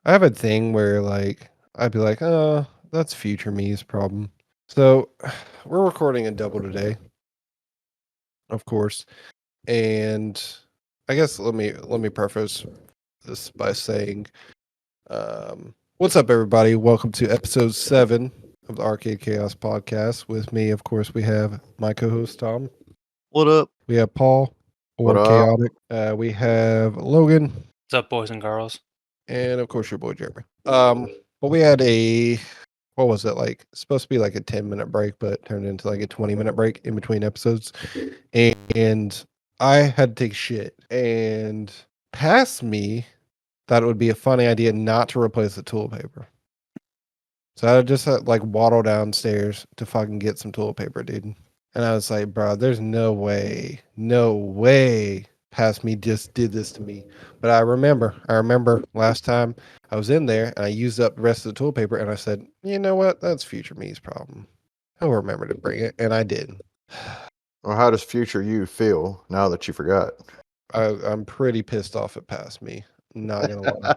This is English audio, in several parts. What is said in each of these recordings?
I have a thing where like I'd be like, oh, that's future me's problem. So we're recording a double today, of course. And I guess let me preface this by saying, what's up everybody? Welcome to episode 7 of the Arcade Chaos podcast. With me, of course, we have my co-host Tom. What up? We have Paul or What up? Chaotic. We have Logan. What's up, boys and girls? And of course your boy Jeremy. But we had what was it, like supposed to be like a 10-minute break, but turned into like a 20-minute break in between episodes. And I had to take shit. And past me thought it would be a funny idea not to replace the toilet paper. So I just had like waddle downstairs to fucking get some toilet paper, dude. And I was like, bro, there's no way past me just did this to me. But I remember last time I was in there and I used up the rest of the toilet paper and I said, you know what? That's future me's problem. I'll remember to bring it. And I did. Well, how does future you feel now that you forgot? I'm pretty pissed off at past me. Not gonna lie.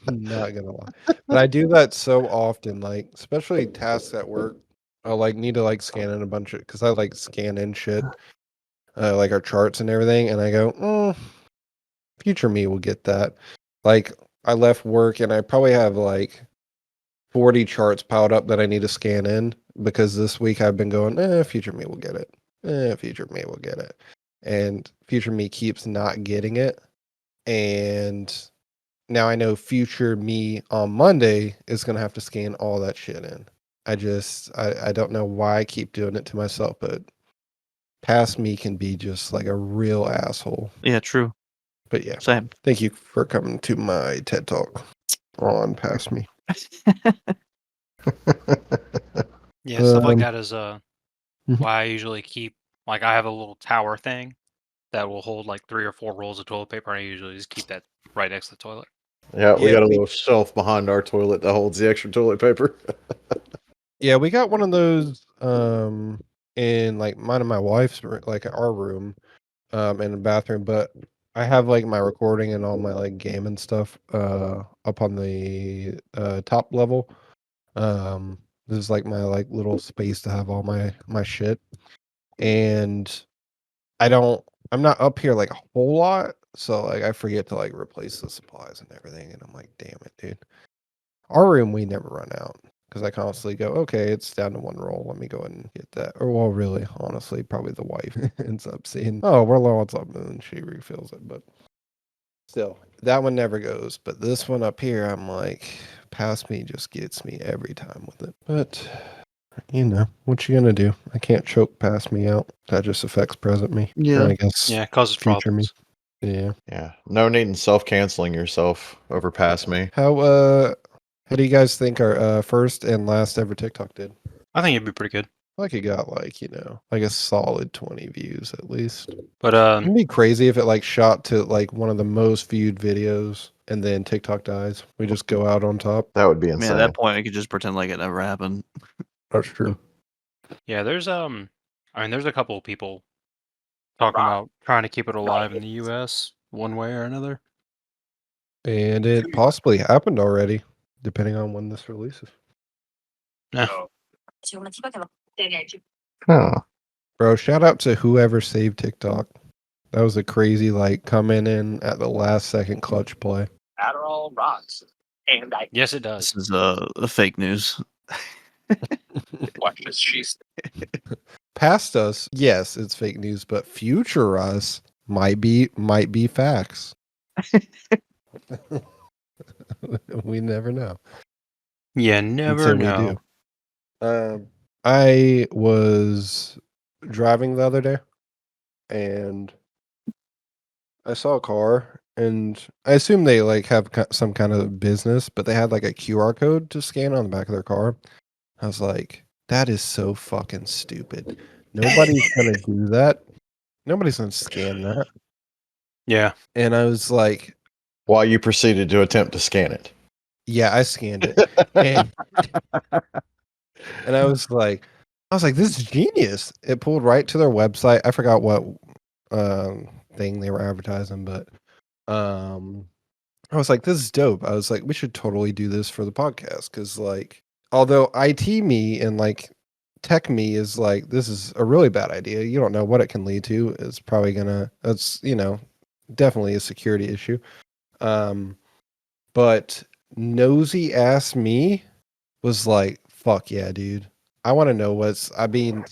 Not gonna lie. But I do that so often, like especially tasks at work. I like need to like scan in a bunch of because I like scan in shit. Like our charts and everything, and I go, future me will get that. Like I left work and I probably have like 40 charts piled up that I need to scan in because this week I've been going, future me will get it. Future me will get it. And future me keeps not getting it. And now I know future me on Monday is gonna have to scan all that shit in. I don't know why I keep doing it to myself, but past me can be just like a real asshole. Yeah, true. But yeah, Same. thank you for coming to my TED Talk on past me. Yeah, stuff like Um, that is mhm. why I usually keep I have a little tower thing that will hold like 3 or 4 rolls of toilet paper, and I usually just keep that right next to the toilet. Yeah, we Yeah, got a little shelf behind our toilet that holds the extra toilet paper. Yeah, we got one of those in like mine and my wife's like our room in the bathroom, but I have like my recording and all my like game and stuff up on the top level. This is like my like little space to have all my shit. And I'm not up here like a whole lot, so like I forget to like replace the supplies and everything, and I'm like, damn it, dude. Our room we never run out because I constantly go, okay, it's down to 1 roll. Let me go and get that. Or well, really, honestly, probably the wife ends up seeing, oh, we're low on something, and she refills it. But still, that one never goes. But this one up here, I'm like, past me just gets me every time with it. But you know, what you gonna do? I can't choke past me out. That just affects present me. Yeah. And I guess Yeah, it causes future problems. me. Yeah. Yeah, no need in self-canceling yourself over past me. How do you guys think our first and last ever TikTok did? I think it'd be pretty good. Like it got like, like a solid 20 views at least. But It'd be crazy if it like shot to like one of the most viewed videos and then TikTok dies. We just go out on top. That would be I mean, insane. at that point, I could just pretend like it never happened. That's true. yeah, there's there's a couple of people talking about trying to keep it alive in the US one way or another. And it possibly happened already, depending on when this releases. Yeah. Huh. Bro, shout out to whoever saved TikTok. That was a crazy like coming in at the last second clutch play. Adderall rocks. And I Yes, it does. This is a fake news. watch this. She's Past us, yes, it's fake news, but future us might be facts. We never know. Yeah, never Until we know. do. I was driving the other day and I saw a car, and I assume they like have some kind of business, but they had like a QR code to scan on the back of their car. I was like, that is so fucking stupid. Nobody's gonna do that. Nobody's gonna scan that. Yeah. And I was like, While you proceeded to attempt to scan it. yeah, I scanned it. And, and I was like, this is genius. It pulled right to their website. I forgot what thing they were advertising, but I was like, this is dope. I was like, we should totally do this for the podcast because, like, although IT me and like tech me is like, this is a really bad idea. You don't know what it can lead to. It's probably gonna. That's definitely a security issue. But nosy ass me was like, fuck yeah, dude. I want to know I mean,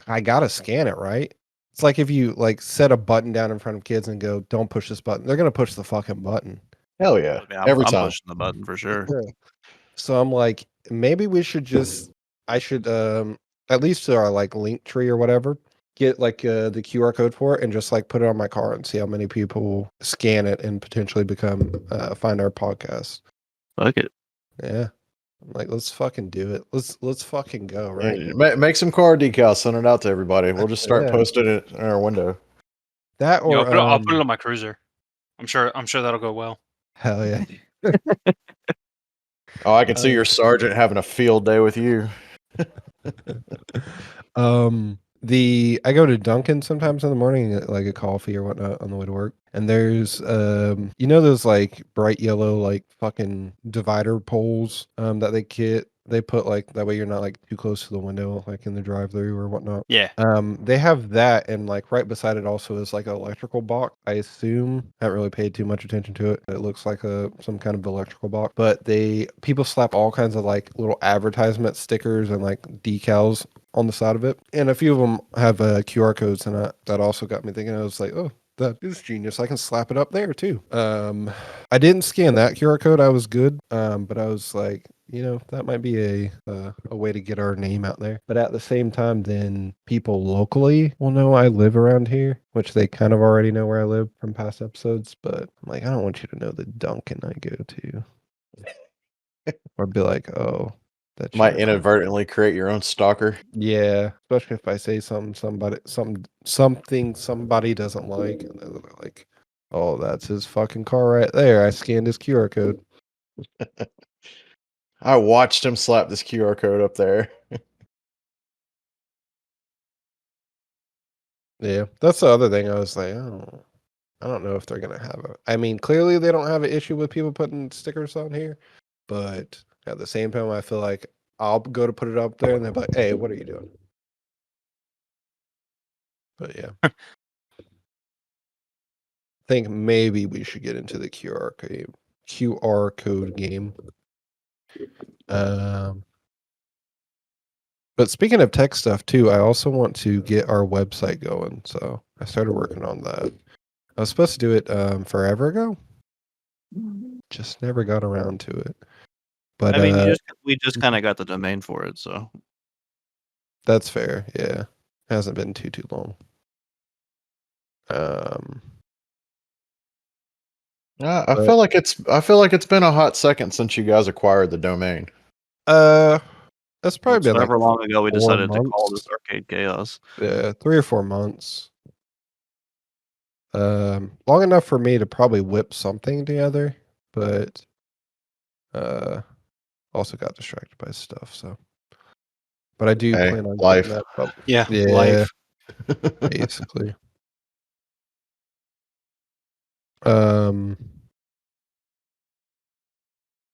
I gotta scan it, right? It's like if you like set a button down in front of kids and go, don't push this button. They're gonna push the fucking button. Hell yeah. I mean, Every I'm time. pushing the button for sure. So I'm like, maybe we should I should at least to our like link tree or whatever, get like the QR code for it and just like put it on my car and see how many people scan it and potentially become find our podcast. Fuck it. Yeah. I'm like, let's fucking do it. Let's fucking go, right? Make some car decals, send it out to everybody. We'll just start Yeah. posting it in our window. That Yeah, or I'll put it on my cruiser. I'm sure that'll go well. hell yeah. Oh, I can see your sergeant having a field day with you. I go to Dunkin' sometimes in the morning and get like a coffee or whatnot on the way to work. And there's those like bright yellow like fucking divider poles that they put like that way you're not like too close to the window like in the drive-through or whatnot. Yeah. They have that, and like right beside it also is like an electrical box. I assume I haven't really paid too much attention to it. It looks like some kind of electrical box, but people slap all kinds of like little advertisement stickers and like decals on the side of it, and a few of them have QR codes, and that also got me thinking. I was like, oh, that is genius. I can slap it up there too. I didn't scan that QR code. I was good, but I was like, that might be a way to get our name out there. But at the same time, then people locally will know I live around here, which they kind of already know where I live from past episodes. But I'm like, I don't want you to know the Dunkin' I go to, or be like, oh. That Might shit. inadvertently create your own stalker. Yeah, especially if I say something somebody doesn't like, and they're like, "Oh, that's his fucking car right there. I scanned his QR code." I watched him slap this QR code up there. Yeah, that's the other thing. I was like, oh, I don't know if they're gonna have I mean, clearly they don't have an issue with people putting stickers on here, but at the same time, I feel like I'll go to put it up there, and they're like, "Hey, what are you doing?" But yeah. I think maybe we should get into the QR code game. But speaking of tech stuff too, I also want to get our website going. So I started working on that. I was supposed to do it forever ago. Just never got around to it. But I mean, we just kind of got the domain for it, so that's fair. Yeah, hasn't been too long. I feel like it's been a hot second since you guys acquired the domain. That's probably been like however long ago we 4 decided to call months. this Arcade Chaos. Yeah, 3 or 4 months. Long enough for me to probably whip something together, but also got distracted by stuff. So, but I do Hey, plan on life. getting that up. Yeah. Yeah, Life. basically.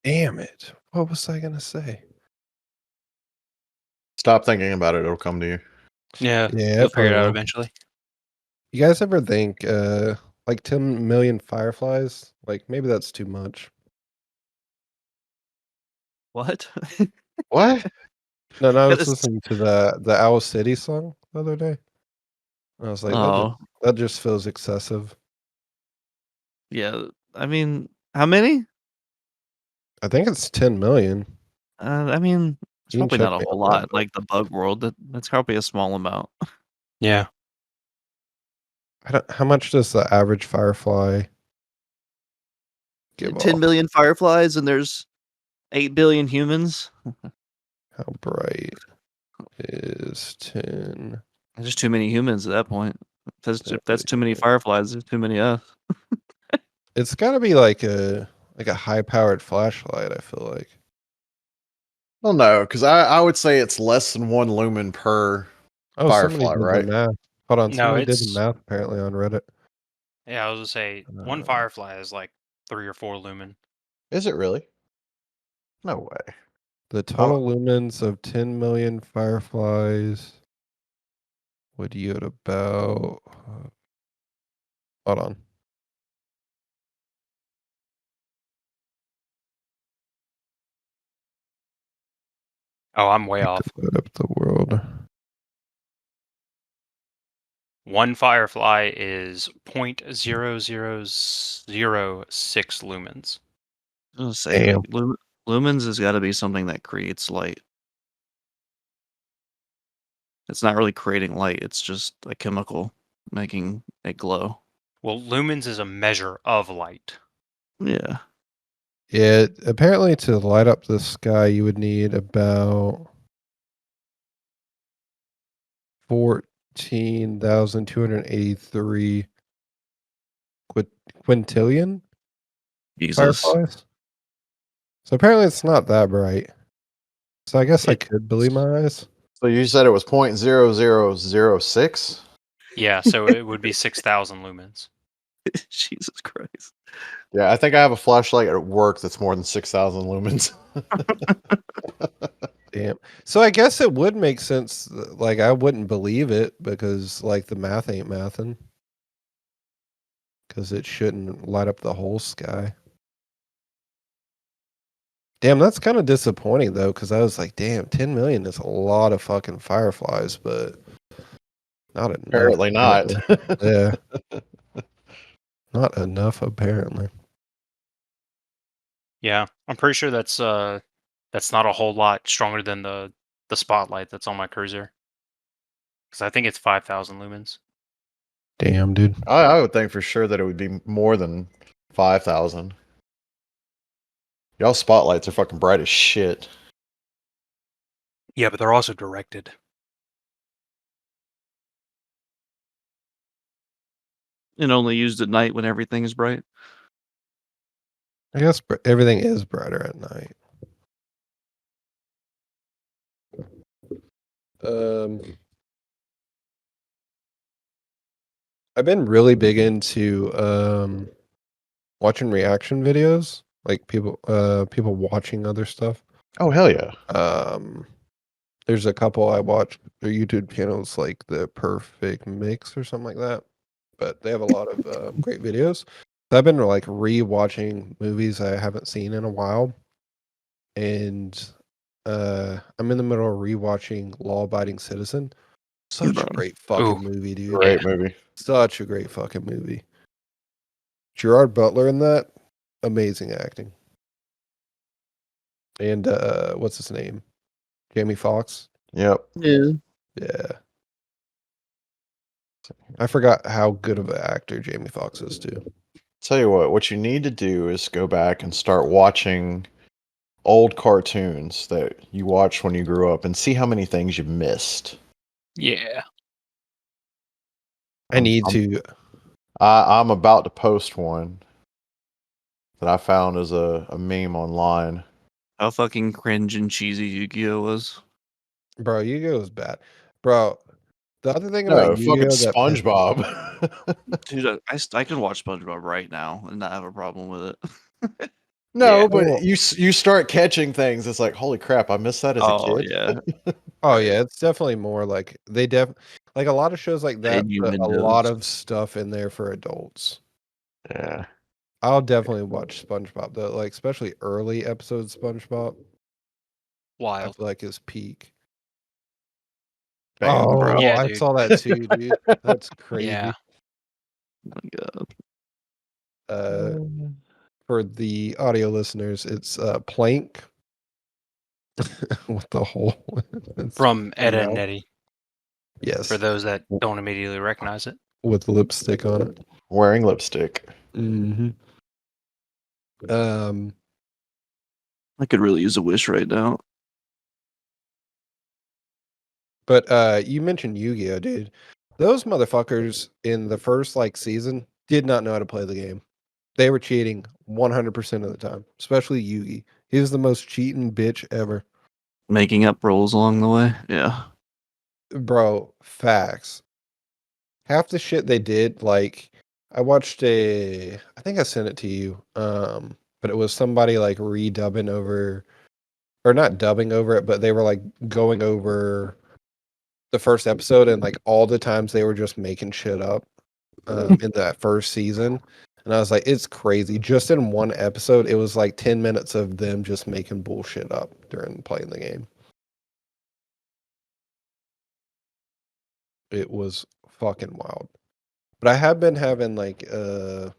Damn it! What was I gonna say? Stop thinking about it; it'll come to you. Yeah. Yeah, You'll figure it probably out will. eventually. You guys ever think like 10 million fireflies? Like maybe that's too much. What? What? No, I That was is- listening to the Owl City song the other day. I was like, Oh, that just feels excessive. yeah. I mean, how many? I think it's 10 million. I mean, it's You can probably check not a me whole on that, lot. but- Like the bug world, that's probably a small amount. Yeah. How much does the average firefly give 10 off? million fireflies, and there's 8 billion humans. How bright is 10? There's just too many humans at that point. If that's too many Yeah. fireflies, there's too many us. It's got to be like a high-powered flashlight, I feel like. Well, no, because I would say it's less than 1 lumen per Oh, somebody firefly, did right? the math. Hold on, No, somebody did the it's- math apparently on Reddit. Yeah, I was gonna say one Uh, firefly is like 3 or 4 lumen. Is it really? No way. The total lumens of 10 million fireflies would yield about. Hold on. Oh, I'm way off. Load up the world. 1 firefly is 0.0006 lumens. I was gonna say, Damn. lumens has got to be something that creates light. It's not really creating light; it's just a chemical making it glow. Well, lumens is a measure of light. Yeah. Yeah, apparently to light up the sky, you would need about 14,283 quintillion Jesus. fireflies. So apparently it's not that bright. So I guess I It- could believe my eyes. So you said it was 0.0006? Yeah, so it would be 6,000 lumens. Jesus Christ. Yeah, I think I have a flashlight at work that's more than 6,000 lumens. Damn. So I guess it would make sense. Like I wouldn't believe it because like the math ain't mathing. Because it shouldn't light up the whole sky. Damn, that's kind of disappointing though, because I was like, damn, 10 million is a lot of fucking fireflies, but not enough. Apparently not. Yeah. Not enough, apparently. Yeah, I'm pretty sure that's not a whole lot stronger than the spotlight that's on my cruiser. Because I think it's 5,000 lumens. Damn, dude. I would think for sure that it would be more than 5,000. Y'all spotlights are fucking bright as shit. Yeah, but they're also directed. And only used at night when everything is bright. I guess everything is brighter at night. I've been really big into watching reaction videos, like people watching other stuff. Oh, hell yeah. There's a couple I watch. Their YouTube channels, like the Perfect Mix or something like that. But they have a lot of great videos. So I've been like re-watching movies I haven't seen in a while, and I'm in the middle of re-watching Law Abiding Citizen. Such a Bro. great fucking Ooh. movie, dude. Great movie. Such a great fucking movie. Gerard Butler in that, amazing acting. And what's his name? Jamie Foxx. Yep. Yeah. Yeah. I forgot how good of an actor Jamie Foxx is too. Tell you what you need to do is go back and start watching old cartoons that you watched when you grew up and see how many things you've missed. Yeah. I need to. I'm about to post one that I found as a meme online. How fucking cringe and cheesy Yu-Gi-Oh was. Bro, Yu-Gi-Oh is bad. Bro, the other thing No, about fucking Yu-Gi-Oh that SpongeBob. Dude, I can watch SpongeBob right now and not have a problem with it. No, Yeah. but you start catching things. It's like, holy crap, I missed that as a kid. Yeah. Oh yeah, it's definitely more like like a lot of shows like that put a lot Innuendos. of stuff in there for adults. Yeah. I'll definitely watch SpongeBob though, like especially early episodes of SpongeBob. I Wild. feel like his peak. Damn, Oh, bro. Yeah, I dude. saw that too, dude. That's crazy. Yeah. Oh my god. For the audio listeners, it's Plank with the hole it's From her Etta and mouth. Nettie, Yes, for those that don't immediately recognize it. with lipstick on it. Wearing lipstick. Mm-hmm. I could really use a wish right now. But you mentioned Yu-Gi-Oh, dude. Those motherfuckers in the first like season did not know how to play the game. They were cheating 100% of the time, especially Yugi. He was the most cheating bitch ever. Making up rolls along the way. Yeah. Bro, facts. Half the shit they did, like I watched I think I sent it to you. But it was somebody like redubbing over, or not dubbing over it, but they were like going over the first episode and like all the times they were just making shit up in that first season. And I was like, it's crazy. Just in one episode, it was like 10 minutes of them just making bullshit up during playing the game. It was fucking wild. But I have been having like an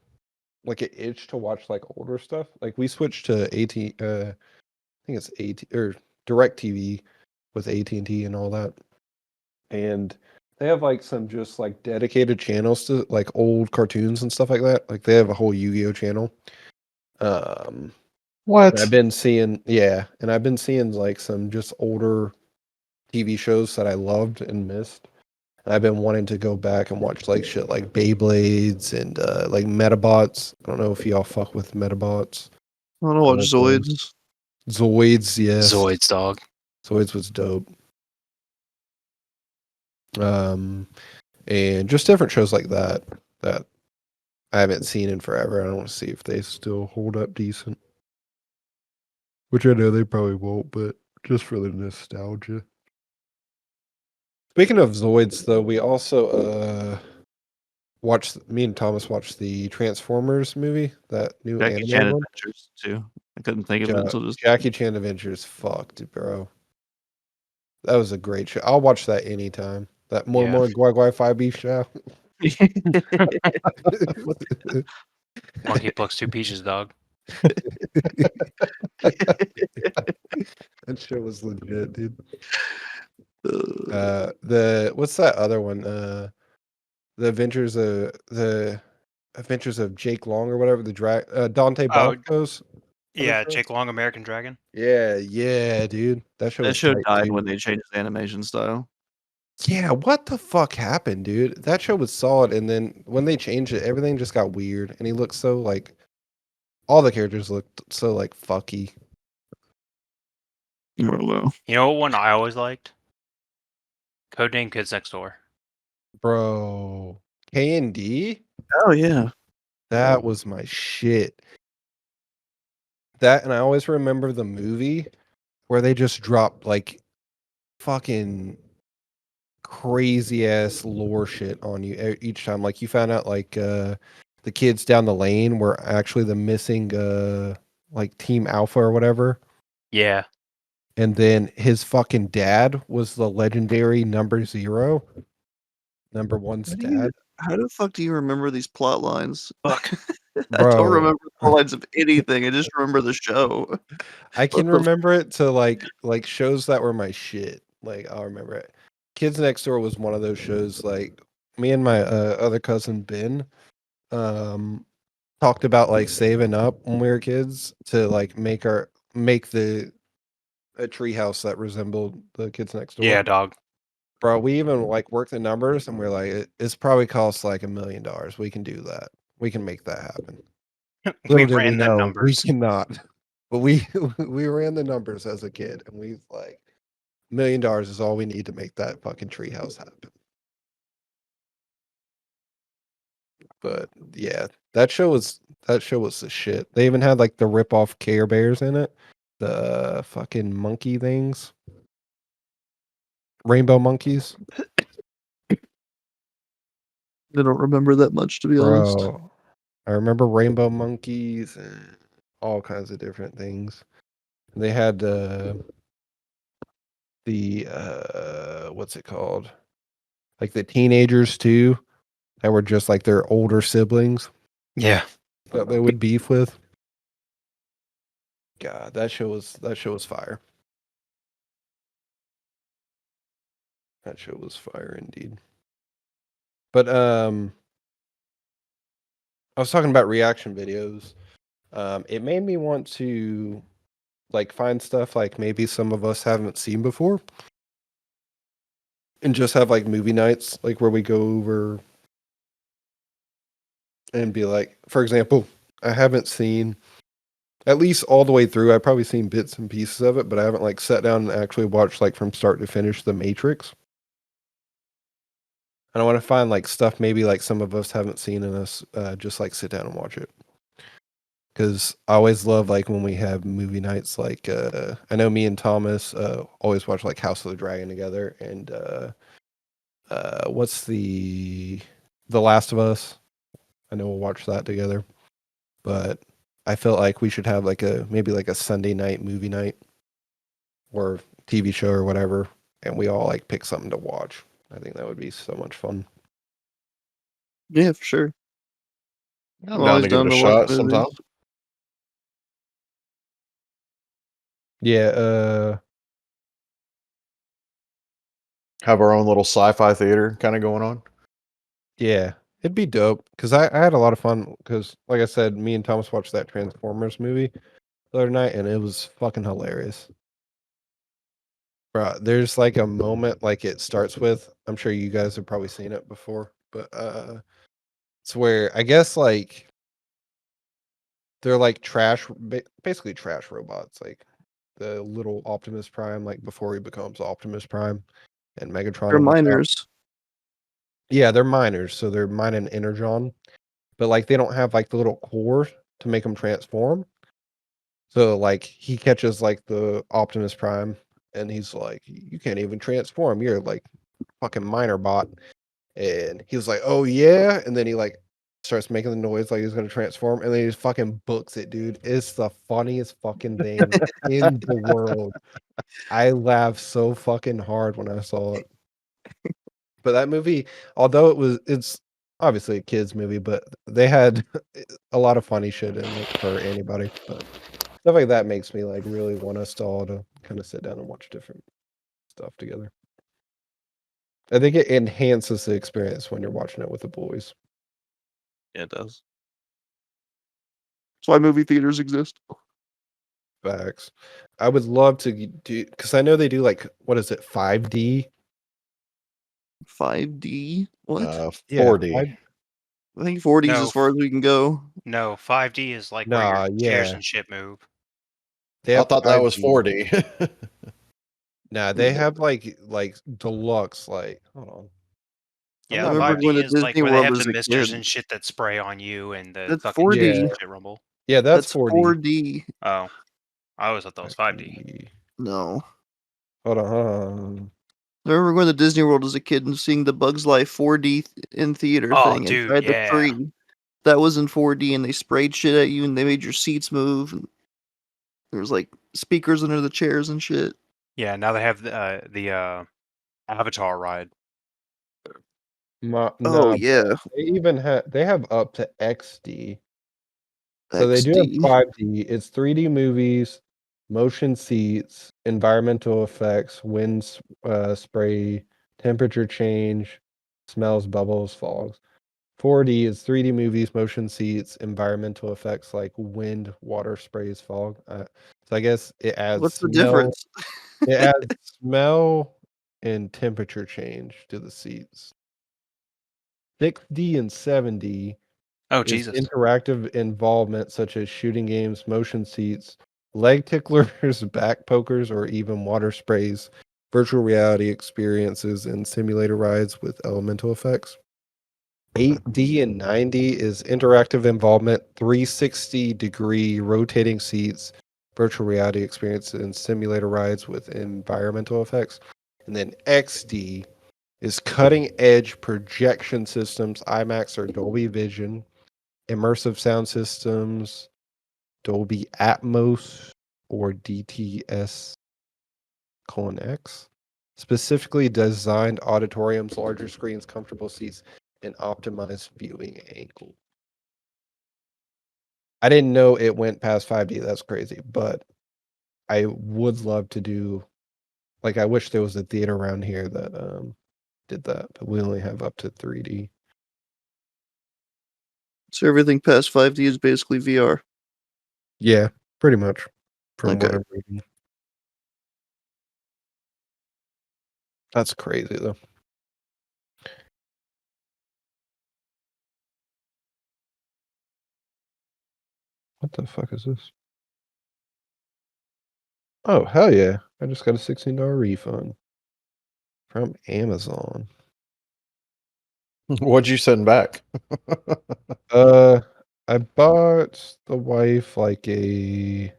itch to watch like older stuff. Like we switched to I think it's AT or Direct TV with AT&T and all that. And they have like some just like dedicated channels to like old cartoons and stuff like that. Like they have a whole Yu-Gi-Oh channel. And What? I've been seeing and I've been seeing like some just older TV shows that I loved and missed. And I've been wanting to go back and watch like shit like Beyblades and like Metabots. I don't know if y'all fuck with Metabots. I want to watch Zoids. Zoids, yes. Zoids, dog. Zoids was dope. And just different shows like that I haven't seen in forever. I don't want to see if they still hold up decent. Which I know they probably won't, but just for the nostalgia. Speaking of Zoids, though, we also me and Thomas watched the Transformers movie, that new Jackie animated Chan one. Adventures too. I couldn't think of it until just. Jackie Chan Adventures fucked, bro. That was a great show. I'll watch that anytime. That more Guai Guai 5B show. Monkey plucks two peaches, dog. That show was legit, dude. What's that other one? The Adventures of Jake Long or whatever. Dante Bosco's. Yeah, show? Jake Long, American Dragon. Yeah, dude. That show. That show died when they changed the animation style. Yeah, what the fuck happened, dude? That show was solid, and then when they changed it, everything just got weird, and he looked so like all the characters looked so like fucky. I don't know. You know what one I always liked? Codename Kids Next Door. Bro, K&D? Oh yeah. That was my shit. That, and I always remember the movie where they just dropped like fucking crazy ass lore shit on you each time. Like you found out like the kids down the lane were actually the missing like Team Alpha or whatever. Yeah. And then his fucking dad was the legendary number 0. Number 1's dad. How the fuck do you remember these plot lines? Fuck. I don't remember the lines of anything. I just remember the show. I can remember it to like shows that were my shit. Like I'll remember it. Kids Next Door was one of those shows. Like me and my other cousin Ben talked about like saving up when we were kids to like make a treehouse that resembled the Kids Next Door. Yeah, dog. Bro, we even like worked the numbers and we're like, it's probably costs like $1 million. We can do that. We can make that happen. We ran the numbers. We cannot. But we ran the numbers as a kid, and we like $1 million is all we need to make that fucking treehouse happen. But yeah, that show was the shit. They even had like the rip-off Care Bears in it, the fucking monkey things, rainbow monkeys. I don't remember that much, to be honest. Bro, I remember rainbow monkeys and all kinds of different things. They had the what's it called? Like the teenagers too, that were just like their older siblings Yeah. that they would beef with. God, that show was fire. That show was fire indeed. But I was talking about reaction videos. It made me want to like find stuff like maybe some of us haven't seen before. And just have like movie nights, like where we go over and be like, for example, I haven't seen at least all the way through. I've probably seen bits and pieces of it, but I haven't like sat down and actually watched like from start to finish The Matrix. And I want to find like stuff maybe like some of us haven't seen in us, just like sit down and watch it. Because I always love like when we have movie nights. Like I know me and Thomas always watch like House of the Dragon together, and what's The Last of Us? I know we'll watch that together. But I felt like we should have like maybe like a Sunday night movie night or TV show or whatever, and we all like pick something to watch. I think that would be so much fun. Yeah, for sure. I'm I'm down always to give down it a to watch shot movies. sometime. Yeah, Have our own little sci-fi theater kind of going on. yeah, it'd be dope because I had a lot of fun because, like I said, me and Thomas watched that Transformers movie the other night, and it was fucking hilarious. Bro, there's like a moment like it starts with. I'm sure you guys have probably seen it before, but it's where I guess like they're like basically trash robots, like the little Optimus Prime, like before he becomes Optimus Prime, and Megatron They're and whatnot. miners. Yeah, they're miners, so they're mining energon, but like they don't have like the little core to make them transform. So like he catches like the Optimus Prime, and he's like, "You can't even transform. You're like fucking miner bot." And he was like, "Oh yeah," and then he like starts making the noise like he's gonna transform, and then he just fucking books it, dude. It's the funniest fucking thing in the world. I laughed so fucking hard when I saw it. But that movie, although it's obviously a kids movie, but they had a lot of funny shit in it for anybody. But stuff like that makes me like really want us all to kind of sit down and watch different stuff together. I think it enhances the experience when you're watching it with the boys. Yeah, it does. That's why movie theaters exist. Facts. I would love to do because I know they do like what is it, 5D? 5D? What? Yeah, 4D. I think 4D is No, as far as we can go. No, 5D is like where nah, your chairs yeah. and shit move. They I have thought that was 5D. 4D. Nah, they Yeah. have like deluxe, like hold on. I'm Yeah, I not remember lying. 5D going to is like Disney where they World have as the a misters kid. and shit that spray on you and the That's fucking 4D. Yeah. shit rumble. Yeah, that's That's 4D. 4D. Oh, I always thought that was 5D. 5D. No. Hold on. I remember going to Disney World as a kid and seeing the Bugs Life 4D in theater Oh, thing dude, inside the yeah. tree. That was in 4D, and they sprayed shit at you, and they made your seats move. And there was like speakers under the chairs and shit. Yeah, now they have the Avatar ride. Oh Nah, yeah, they have up to XD. So they do have XD. 5D. It's 3D movies, motion seats, environmental effects, wind spray, temperature change, smells, bubbles, fogs. 4D is 3D movies, motion seats, environmental effects like wind, water sprays, fog. So I guess it adds What's the smell. difference? It adds smell and temperature change to the seats. 6D and 7D Oh, is Jesus. interactive involvement such as shooting games, motion seats, leg ticklers, back pokers, or even water sprays, virtual reality experiences, and simulator rides with elemental effects. 8D and 9D is interactive involvement, 360-degree rotating seats, virtual reality experiences, and simulator rides with environmental effects. And then XD is cutting edge projection systems, IMAX or Dolby Vision, immersive sound systems, Dolby Atmos or DTS X, specifically designed auditoriums, larger screens, comfortable seats, and optimized viewing angle. I didn't know it went past 5D. That's crazy, but I would love to do like I wish there was a theater around here that did that, but we only have up to 3D. So everything past 5D is basically VR. Yeah, pretty much. From what Okay. I'm reading. That's crazy though. What the fuck is this? Oh, hell yeah. I just got a $16 refund from Amazon. What'd you send back? I bought the wife like a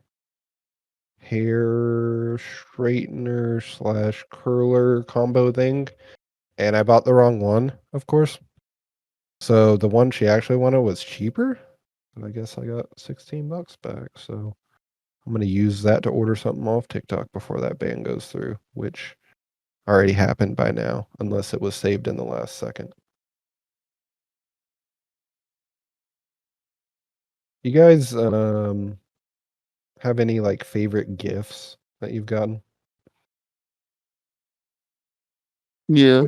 hair straightener slash curler combo thing, and I bought the wrong one, of course. So the one she actually wanted was cheaper. And I guess I got $16 back. So I'm gonna use that to order something off TikTok before that ban goes through, which already happened by now, unless it was saved in the last second. You guys have any like favorite gifts that you've gotten? Yeah.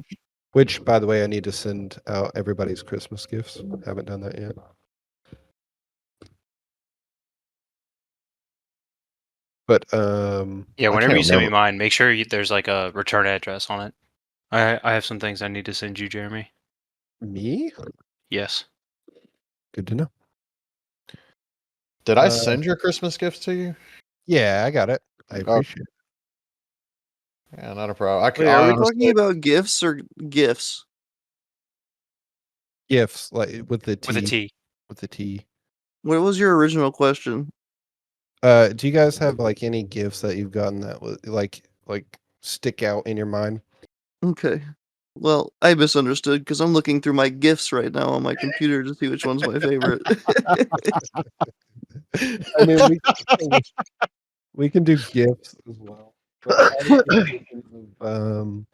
Which, by the way, I need to send out everybody's Christmas gifts. Haven't done that yet. But Yeah, I whenever can't you send me remember. mine, make sure there's like a return address on it. I have some things I need to send you, Jeremy. me? Yes. Good to know. Did I send your Christmas gifts to you? Yeah, I got it. I Oh, appreciate it. yeah, not a problem. Wait, are I we honestly, talking about gifts or gifts? Gifts like with the With a T. T. With the T. What was your original question? Do you guys have like any gifts that you've gotten that was like stick out in your mind? Okay. Well, I misunderstood because I'm looking through my gifts right now on my computer to see which one's my favorite. I mean, we can do gifts as well. But I was just thinking of,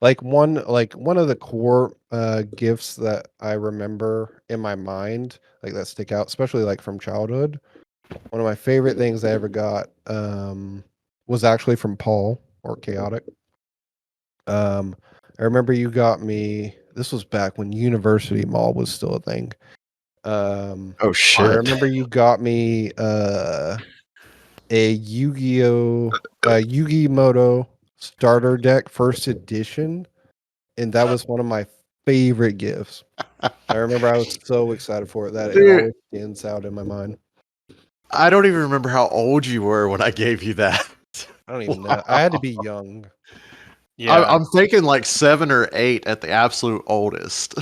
like one of the core gifts that I remember in my mind, like that stick out, especially like from childhood. One of my favorite things I ever got was actually from Paul or Chaotic. I remember you got me. This was back when University Mall was still a thing. oh I shit! remember you got me a Yu-Gi-Oh, Yu-Gi-Moto starter deck first edition, and that was one of my favorite gifts. I remember I was so excited for it that it Dude, always stands out in my mind. I don't even remember how old you were when I gave you that. I don't even know. I had to be young. Yeah. I'm thinking like 7 or 8 at the absolute oldest.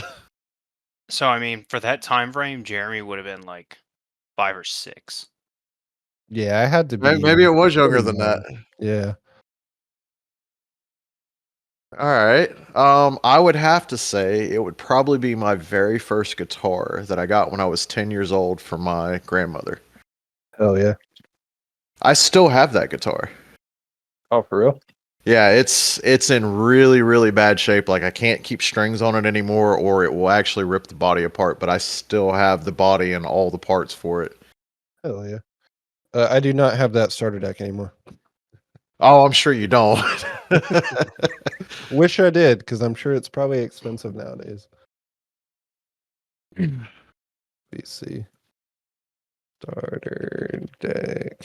So I mean, for that time frame, Jeremy would have been like 5 or 6. Yeah, I had to Maybe be it was younger really than that. young. Yeah. All right. I would have to say it would probably be my very first guitar that I got when I was 10 years old from my grandmother. Hell yeah. I still have that guitar. Oh, for real? Yeah, it's in really, really bad shape. Like I can't keep strings on it anymore or it will actually rip the body apart, but I still have the body and all the parts for it. Hell yeah. I do not have that starter deck anymore. Oh, I'm sure you don't. Wish I did, because I'm sure it's probably expensive nowadays. BC. Starter deck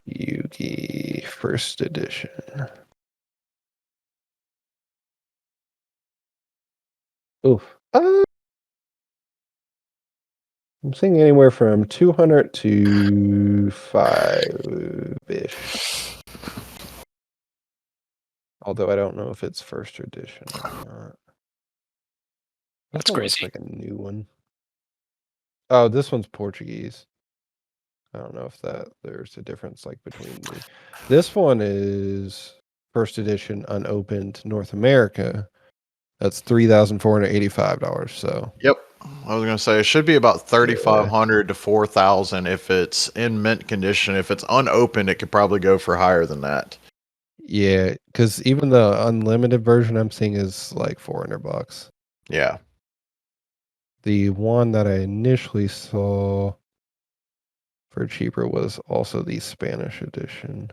Yugi first edition. Oof. I'm seeing anywhere from 200 to 5-ish. Although I don't know if it's first edition or not. This That's one looks crazy. like a new one. Oh, this one's Portuguese. I don't know if there's a difference like between the. This one is first edition unopened North America. That's $3,485. So Yep. I was gonna say it should be about yeah, 3,500 to 4,000 if it's in mint condition. If it's unopened, it could probably go for higher than that. yeah, because even the unlimited version I'm seeing is like $400. Yeah. The one that I initially saw for cheaper was also the Spanish edition.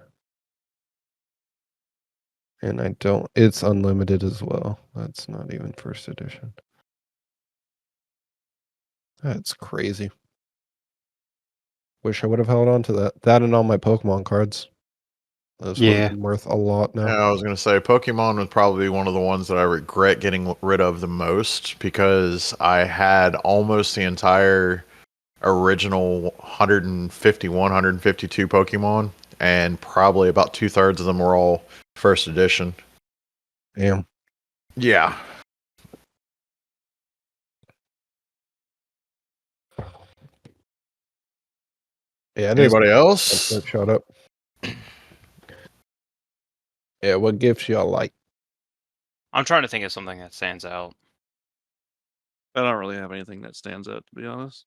And it's unlimited as well. That's not even first edition. That's crazy. Wish I would have held on to that. That and all my Pokemon cards. Those would have been worth a lot now. Yeah, I was gonna say Pokemon would probably be one of the ones that I regret getting rid of the most because I had almost the entire original 151, 152 Pokemon, and probably about 2/3 of them were all first edition. Damn. Yeah. Yeah, it is. Anybody else? Shut up. Yeah, what gifts y'all like? I'm trying to think of something that stands out. I don't really have anything that stands out, to be honest.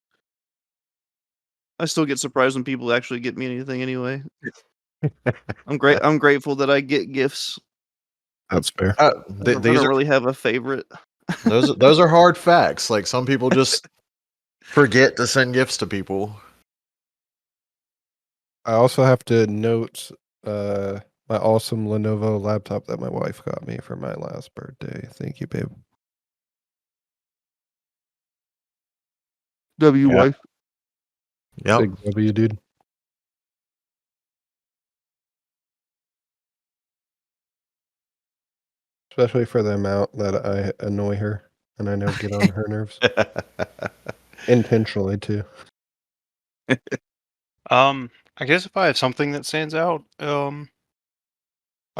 I still get surprised when people actually get me anything anyway. I'm grateful that I get gifts. That's fair. I These don't are really have a favorite. those are hard facts. Like some people just forget to send gifts to people. I also have to note my awesome Lenovo laptop that my wife got me for my last birthday. Thank you, babe. Wife. Yep. Big W, dude. Especially for the amount that I annoy her and I know get on her nerves. Intentionally too. I guess if I have something that stands out, a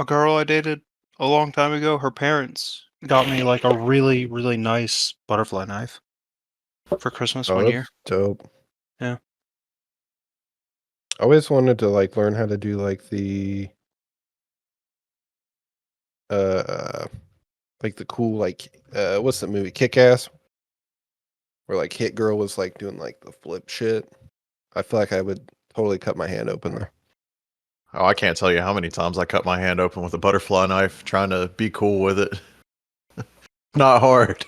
girl I dated a long time ago, her parents got me like a really, really nice butterfly knife for Christmas Oh, one that's year. dope. Yeah. I always wanted to like learn how to do like the cool what's the movie Kick Ass, where like Hit Girl was like doing like the flip shit. I feel like I would totally cut my hand open there. Oh, I can't tell you how many times I cut my hand open with a butterfly knife trying to be cool with it. Not hard.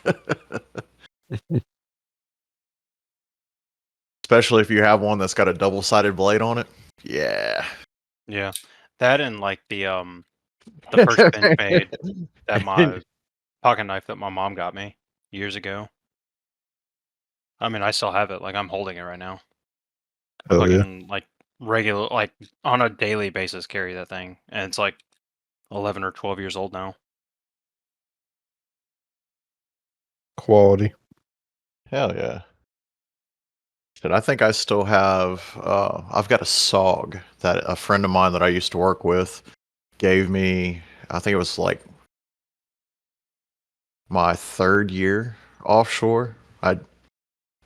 Especially if you have one that's got a double-sided blade on it. Yeah. Yeah. That and like the first bench made that my pocket knife that my mom got me years ago. I mean, I still have it. Like I'm holding it right now. Oh yeah. Fucking like regular, like on a daily basis, carry that thing, and it's like 11 or 12 years old now. Quality. Hell yeah. Shit, I think I still have I've got a SOG that a friend of mine that I used to work with gave me. I think it was like my third year offshore.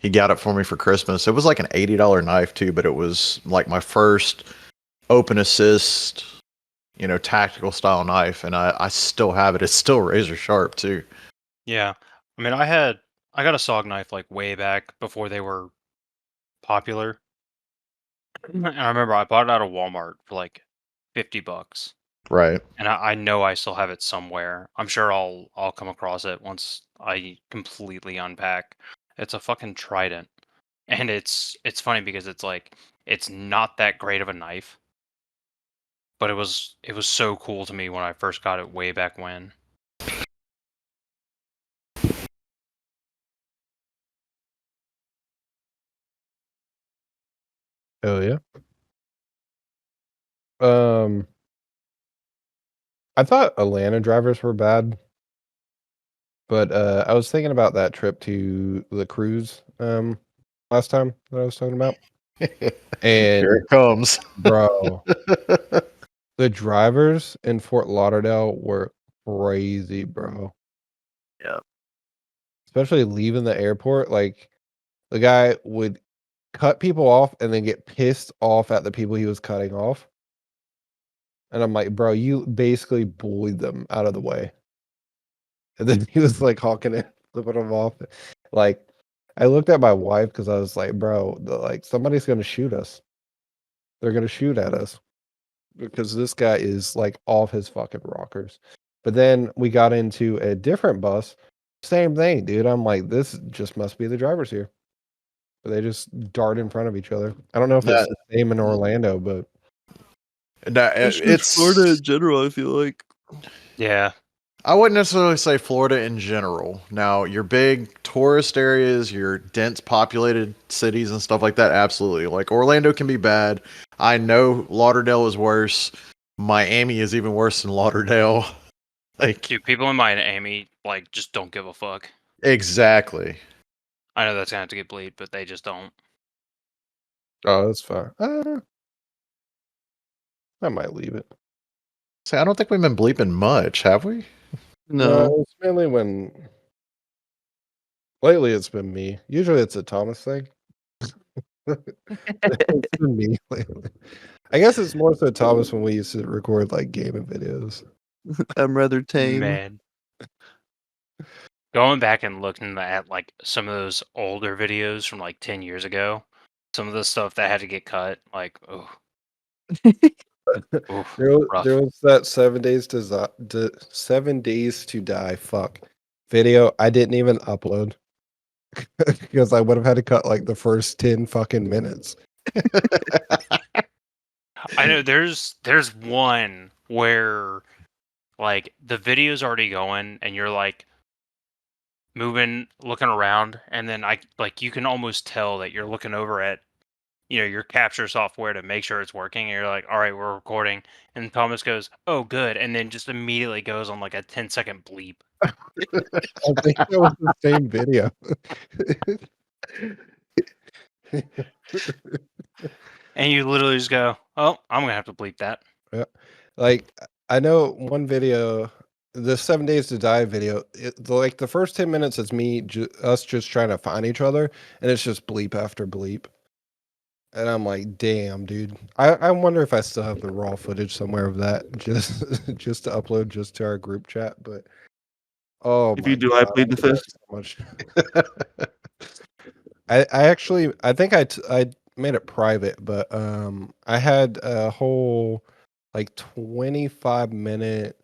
He got it for me for Christmas. It was like an $80 knife too, but it was like my first open assist, tactical style knife, and I still have it. It's still razor sharp too. Yeah. I mean, I got a SOG knife like way back before they were popular. And I remember I bought it out of Walmart for like $50. Right. And I know I still have it somewhere. I'm sure I'll come across it once I completely unpack. It's a fucking trident. And it's funny because it's like it's not that great of a knife, but it was so cool to me when I first got it way back when. Oh yeah. I thought Atlanta drivers were bad, but I was thinking about that trip to the cruise last time that I was talking about. Here And it comes. bro, the drivers in Fort Lauderdale were crazy, bro. Yeah. Especially leaving the airport, like the guy would cut people off and then get pissed off at the people he was cutting off. And I'm like, bro, you basically bullied them out of the way. And then he was like hawking it, flipping them off. Like, I looked at my wife because I was like, bro, like somebody's gonna shoot us. They're gonna shoot at us because this guy is like off his fucking rockers. But then we got into a different bus. Same thing, dude. I'm like, this just must be the drivers here. But they just dart in front of each other. I don't know if it's That- the same in Orlando, but It's Florida in general, I feel like. Yeah. I wouldn't necessarily say Florida in general. Now, your big tourist areas, your dense populated cities and stuff like that, absolutely. Like Orlando can be bad. I know Lauderdale is worse. Miami is even worse than Lauderdale. Like, Dude, people in Miami like just don't give a fuck. exactly. I know that's gonna have to get bleed, but they just don't. oh, that's fine. I might leave it. See, I don't think we've been bleeping much, have we? No. It's mainly when lately it's been me. Usually it's a Thomas thing. It's been me lately. I guess it's more so Thomas when we used to record like gaming videos. I'm rather tame. Man. Going back and looking at like some of those older videos from like 10 years ago, some of the stuff that had to get cut, like, oh, rough. There was that 7 days to die video I didn't even upload because I would have had to cut like the first 10 fucking minutes. I know there's one where like the video's already going and you're like moving, looking around, and then you can almost tell that you're looking over at your capture software to make sure it's working, and you're like, all right, we're recording, and Thomas goes, oh good, and then just immediately goes on like a 10-second bleep. I think that was the same video. And you literally just go, oh, I'm gonna have to bleep that. Yeah. Like I know one video, the 7 days to die video, the first 10 minutes is us just trying to find each other, and it's just bleep after bleep. And I'm like, damn, dude. I wonder if I still have the raw footage somewhere of that just just to upload just to our group chat. But oh If my you do, I God, plead the do that fifth. so much. I think I made it private, but I had a whole like 25-minute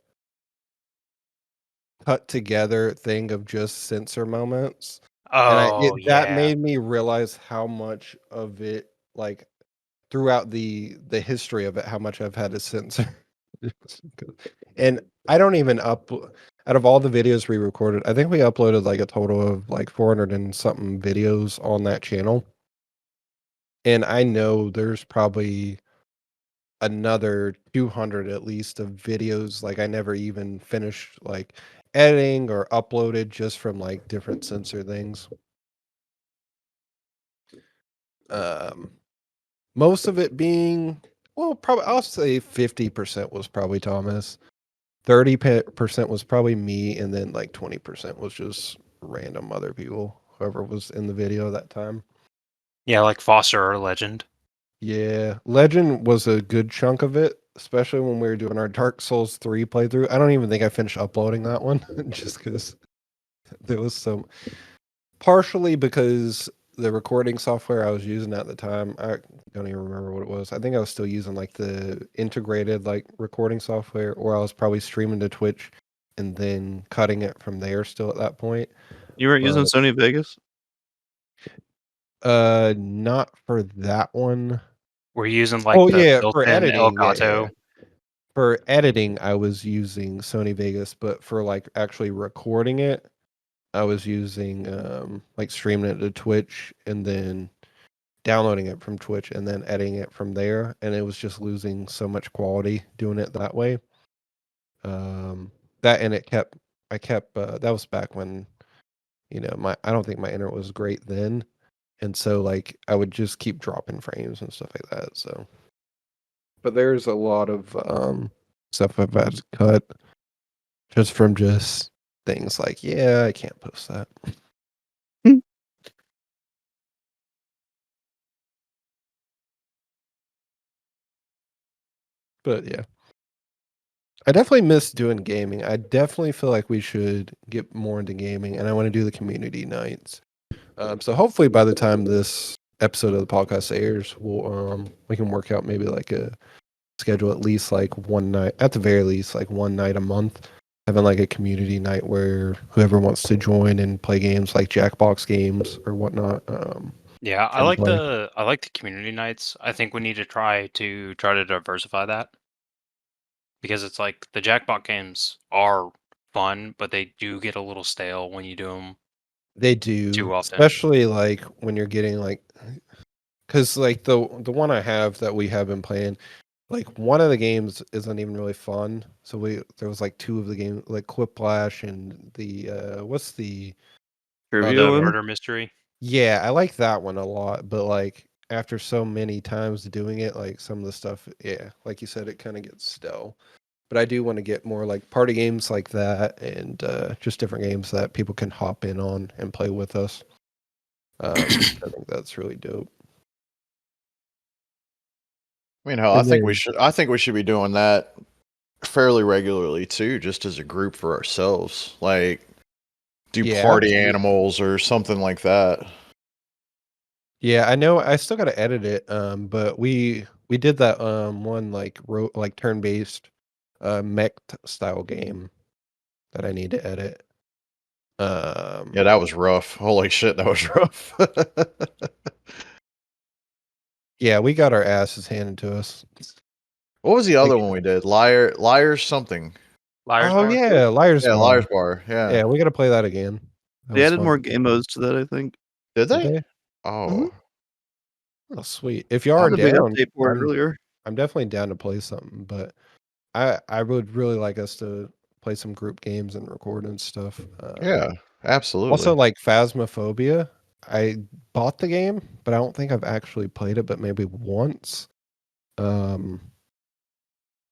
cut together thing of just censor moments. And Oh that yeah. made me realize how much of it, like throughout the history of it, how much I've had to censor. And I don't even out of all the videos we recorded, I think we uploaded like a total of like 400 and something videos on that channel. And I know there's probably another 200 at least of videos like I never even finished like editing or uploaded just from like different censor things. Most of it being, well, probably I'll say 50% was probably Thomas. 30% was probably me, and then like 20% was just random other people, whoever was in the video that time. Yeah, like Foster or Legend. Yeah, Legend was a good chunk of it, especially when we were doing our Dark Souls 3 playthrough. I don't even think I finished uploading that one just because there was so partially because the recording software I was using at the time, I don't even remember what it was. I think I was still using like the integrated like recording software, or I was probably streaming to Twitch and then cutting it from there still at that point. You weren't using But Sony Vegas? not for that one. We're using like Oh the yeah, for built-in editing, yeah. Elgato. For editing, I was using Sony Vegas, but for like actually recording it, I was using like streaming it to Twitch and then downloading it from Twitch and then editing it from there, and it was just losing so much quality doing it that way. That and I kept that was back when I don't think my internet was great then, and so like I would just keep dropping frames and stuff like that. So, but there's a lot of stuff I've had to cut just from just things like, yeah, I can't post that. But yeah, I definitely miss doing gaming. I definitely feel like we should get more into gaming, and I want to do the community nights. So hopefully by the time this episode of the podcast airs, we can work out maybe like a schedule at least like one night, at the very least like one night a month, having like a community night where whoever wants to join and play games like Jackbox games or whatnot. Yeah, I can like play. the community nights. I think we need to try to diversify that, because it's like the Jackbox games are fun, but they do get a little stale when you do them They too do, often. especially like when you're getting like, because like the one I have that we have been playing, like one of the games isn't even really fun. So there was like two of the games, like Quiplash and the what's the Trivia The one? murder mystery. yeah, I like that one a lot, but like after so many times doing it, like some of the stuff, yeah, like you said, it kind of gets stale. But I do want to get more like party games like that, and just different games that people can hop in on and play with us. I think that's really dope. I mean, hell, And then- I think we should be doing that fairly regularly too, just as a group for ourselves. Like, do Yeah, party absolutely. animals or something like that. Yeah, I know. I still got to edit it. But we did that one like turn based mech style game that I need to edit. Yeah, that was rough. Holy shit, that was rough. Yeah, we got our asses handed to us. What was the other one we did? Liars something. Liars Oh Bar? yeah, Liar's Yeah, Bar. Liars Bar. Yeah. Yeah, we got to play that again. That They was added fun. more game modes to that, I think. Did Did they? they? Oh. Mhm. Oh, sweet. If you I are had a big down, update for it earlier. I'm definitely down to play something. But I would really like us to play some group games and record and stuff. Yeah, absolutely. Also, like Phasmophobia, I bought the game, but I don't think I've actually played it, but maybe once.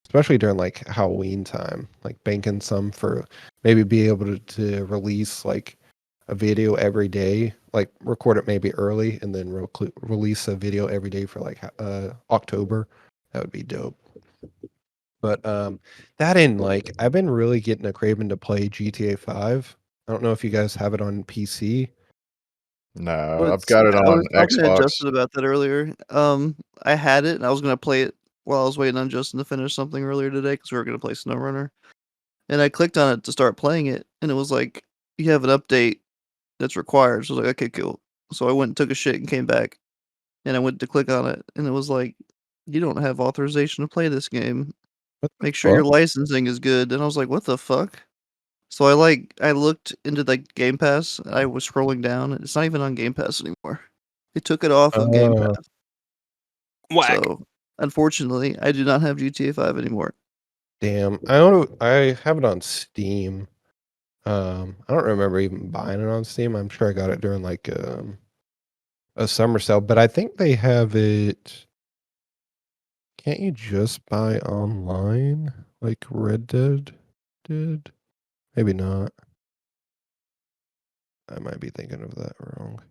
Especially during like Halloween time, like banking some for maybe be able to release like a video every day, like record it maybe early and then release a video every day for like October. That would be dope. But that in like I've been really getting a craving to play GTA 5. I don't know if you guys have it on PC. No, Well, I've got it I on was talking to Xbox. Justin about that earlier. I had it, and I was gonna play it while I was waiting on Justin to finish something earlier today because we were gonna play SnowRunner. And I clicked on it to start playing it, and it was like, "You have an update that's required." So I was like, "Okay, cool." So I went and took a shit and came back, and I went to click on it, and it was like, "You don't have authorization to play this game. What the Make sure your fuck? licensing is good." And I was like, "What the fuck?" So I looked into like Game Pass. And I was scrolling down, and it's not even on Game Pass anymore. They took it off of Game Oh, Pass. Whack. So unfortunately, I do not have GTA 5 anymore. damn. I have it on Steam. I don't remember even buying it on Steam. I'm sure I got it during like a summer sale, but I think they have it. Can't you just buy online like Red Dead did? Maybe not. I might be thinking of that wrong.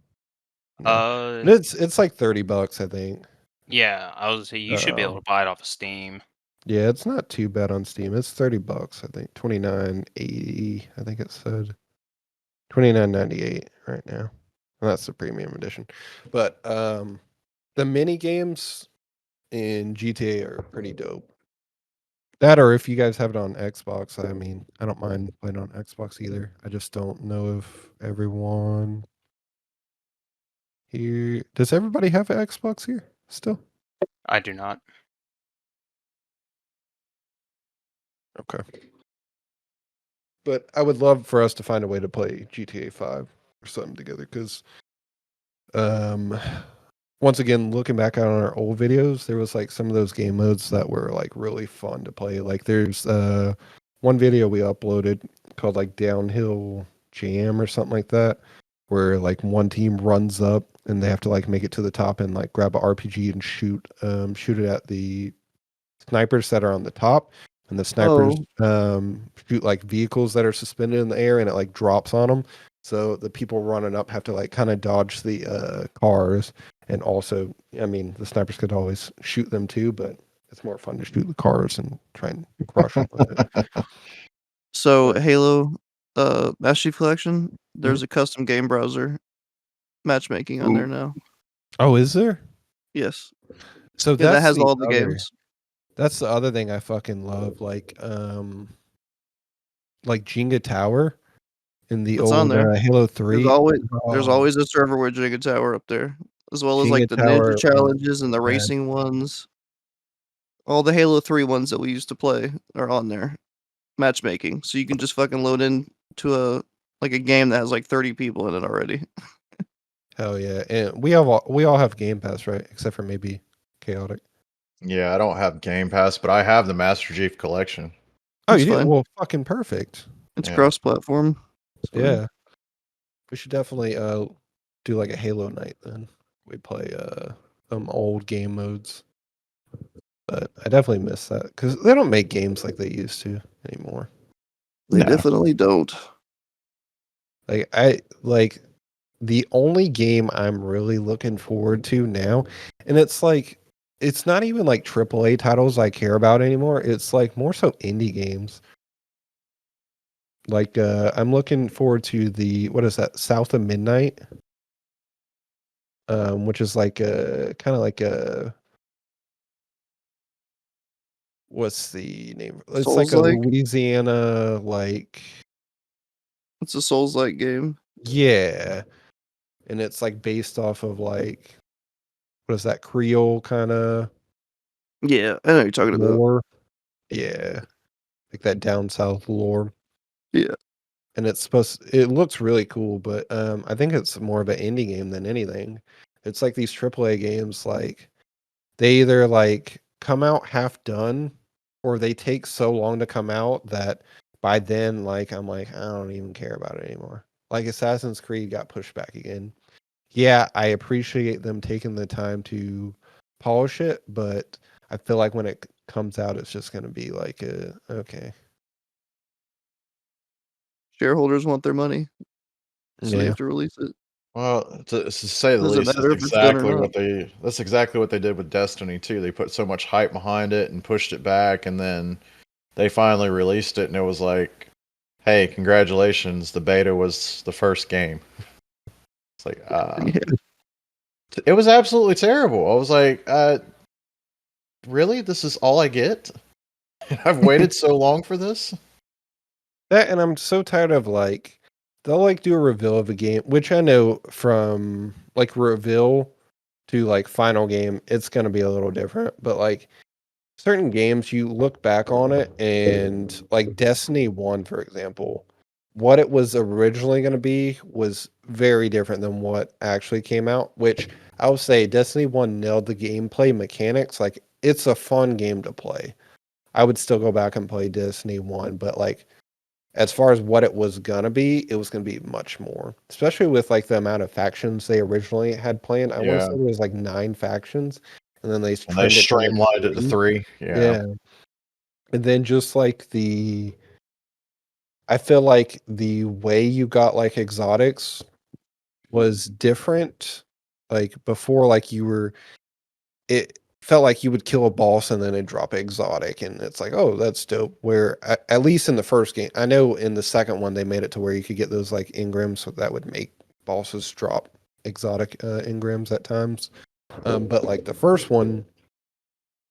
No. And it's like $30, I think. Yeah, I was say you should be able to buy it off of Steam. Yeah, it's not too bad on Steam. It's $30, I think. 29.80, I think it said. 29.98 right now. And that's the premium edition. But the mini games in GTA are pretty dope. That or if you guys have it on Xbox, I mean, I don't mind playing on Xbox either. I just don't know if everyone here does everybody have an Xbox here still? I do not. Okay. But I would love for us to find a way to play GTA 5 or something together because once again, looking back on our old videos, there was like some of those game modes that were like really fun to play. Like there's one video we uploaded called like Downhill Jam or something like that, where like one team runs up and they have to like make it to the top and like grab a RPG and shoot it at the snipers that are on the top. And the snipers shoot like vehicles that are suspended in the air and it like drops on them. So the people running up have to like kind of dodge the cars. And also, I mean, the snipers could always shoot them too, but it's more fun to shoot the cars and try and crush them with it. So But- Halo, Master Chief Collection, there's a custom game browser matchmaking on there now. Oh, is there? Yes. So Yeah, that that's has the all the other- games. That's the other thing I fucking love, like Jenga Tower in the It's on old there. Halo 3. There's always a server with Jenga Tower up there, as well as like Jenga the Tower ninja challenges and the bad. racing ones. All the Halo 3 ones that we used to play are on there. Matchmaking. So you can just fucking load in to a game that has like 30 people in it already. Hell yeah. And we all have Game Pass, right? Except for maybe Chaotic. Yeah, I don't have Game Pass, but I have the Master Chief Collection. Oh, That's you do? fine. Well, fucking perfect. It's Yeah. cross-platform. So, Yeah. We should definitely do like a Halo night then. We play some old game modes. But I definitely miss that because they don't make games like they used to anymore. They No. definitely don't. Like the only game I'm really looking forward to now, and it's like it's not even like AAA titles I care about anymore. It's like more so indie games. Like I'm looking forward to the what is that? South of Midnight. Which is like a kind of like a what's the name? It's like a Souls-like? Louisiana like It's a Souls-like game. yeah. And it's like based off of like what is that Creole kind of Yeah, I know what you're talking about. lore? Yeah. Like that down south lore. Yeah. And it looks really cool, but I think it's more of an indie game than anything. It's like these AAA games like they either like come out half done or they take so long to come out that by then like I'm like I don't even care about it anymore. Like Assassin's Creed got pushed back again. Yeah, I appreciate them taking the time to polish it, but I feel like when it comes out it's just going to be like okay. Shareholders want their money, so they Yeah. have to release it. Well, to say the Doesn't least, matter if it's done or not. that's exactly what they did with Destiny too. They put so much hype behind it and pushed it back, and then they finally released it, and it was like, "Hey, congratulations! The beta was the first game." It's like, Yeah. it was absolutely terrible. I was like, really? This is all I get? I've waited so long for this. That and I'm so tired of like they'll like do a reveal of a game, which I know from like reveal to like final game, it's gonna be a little different. But like certain games, you look back on it and like Destiny 1, for example, what it was originally gonna be was very different than what actually came out, which I would say Destiny 1 nailed the gameplay mechanics. Like it's a fun game to play. I would still go back and play Destiny 1, but like as far as what it was gonna be, it was gonna be much more. Especially with like the amount of factions they originally had planned. I want to Yeah, say there was like 9 factions, and then they and they trimmed it down to streamlined it to 3. 3. Yeah, Yeah. And then just like I feel like the way you got like exotics was different. Like before, like it felt like you would kill a boss and then it'd drop exotic, and it's like, oh, that's dope. Where at least in the first game, I know in the second one they made it to where you could get those like engrams, so that would make bosses drop exotic engrams at times. But like the first one,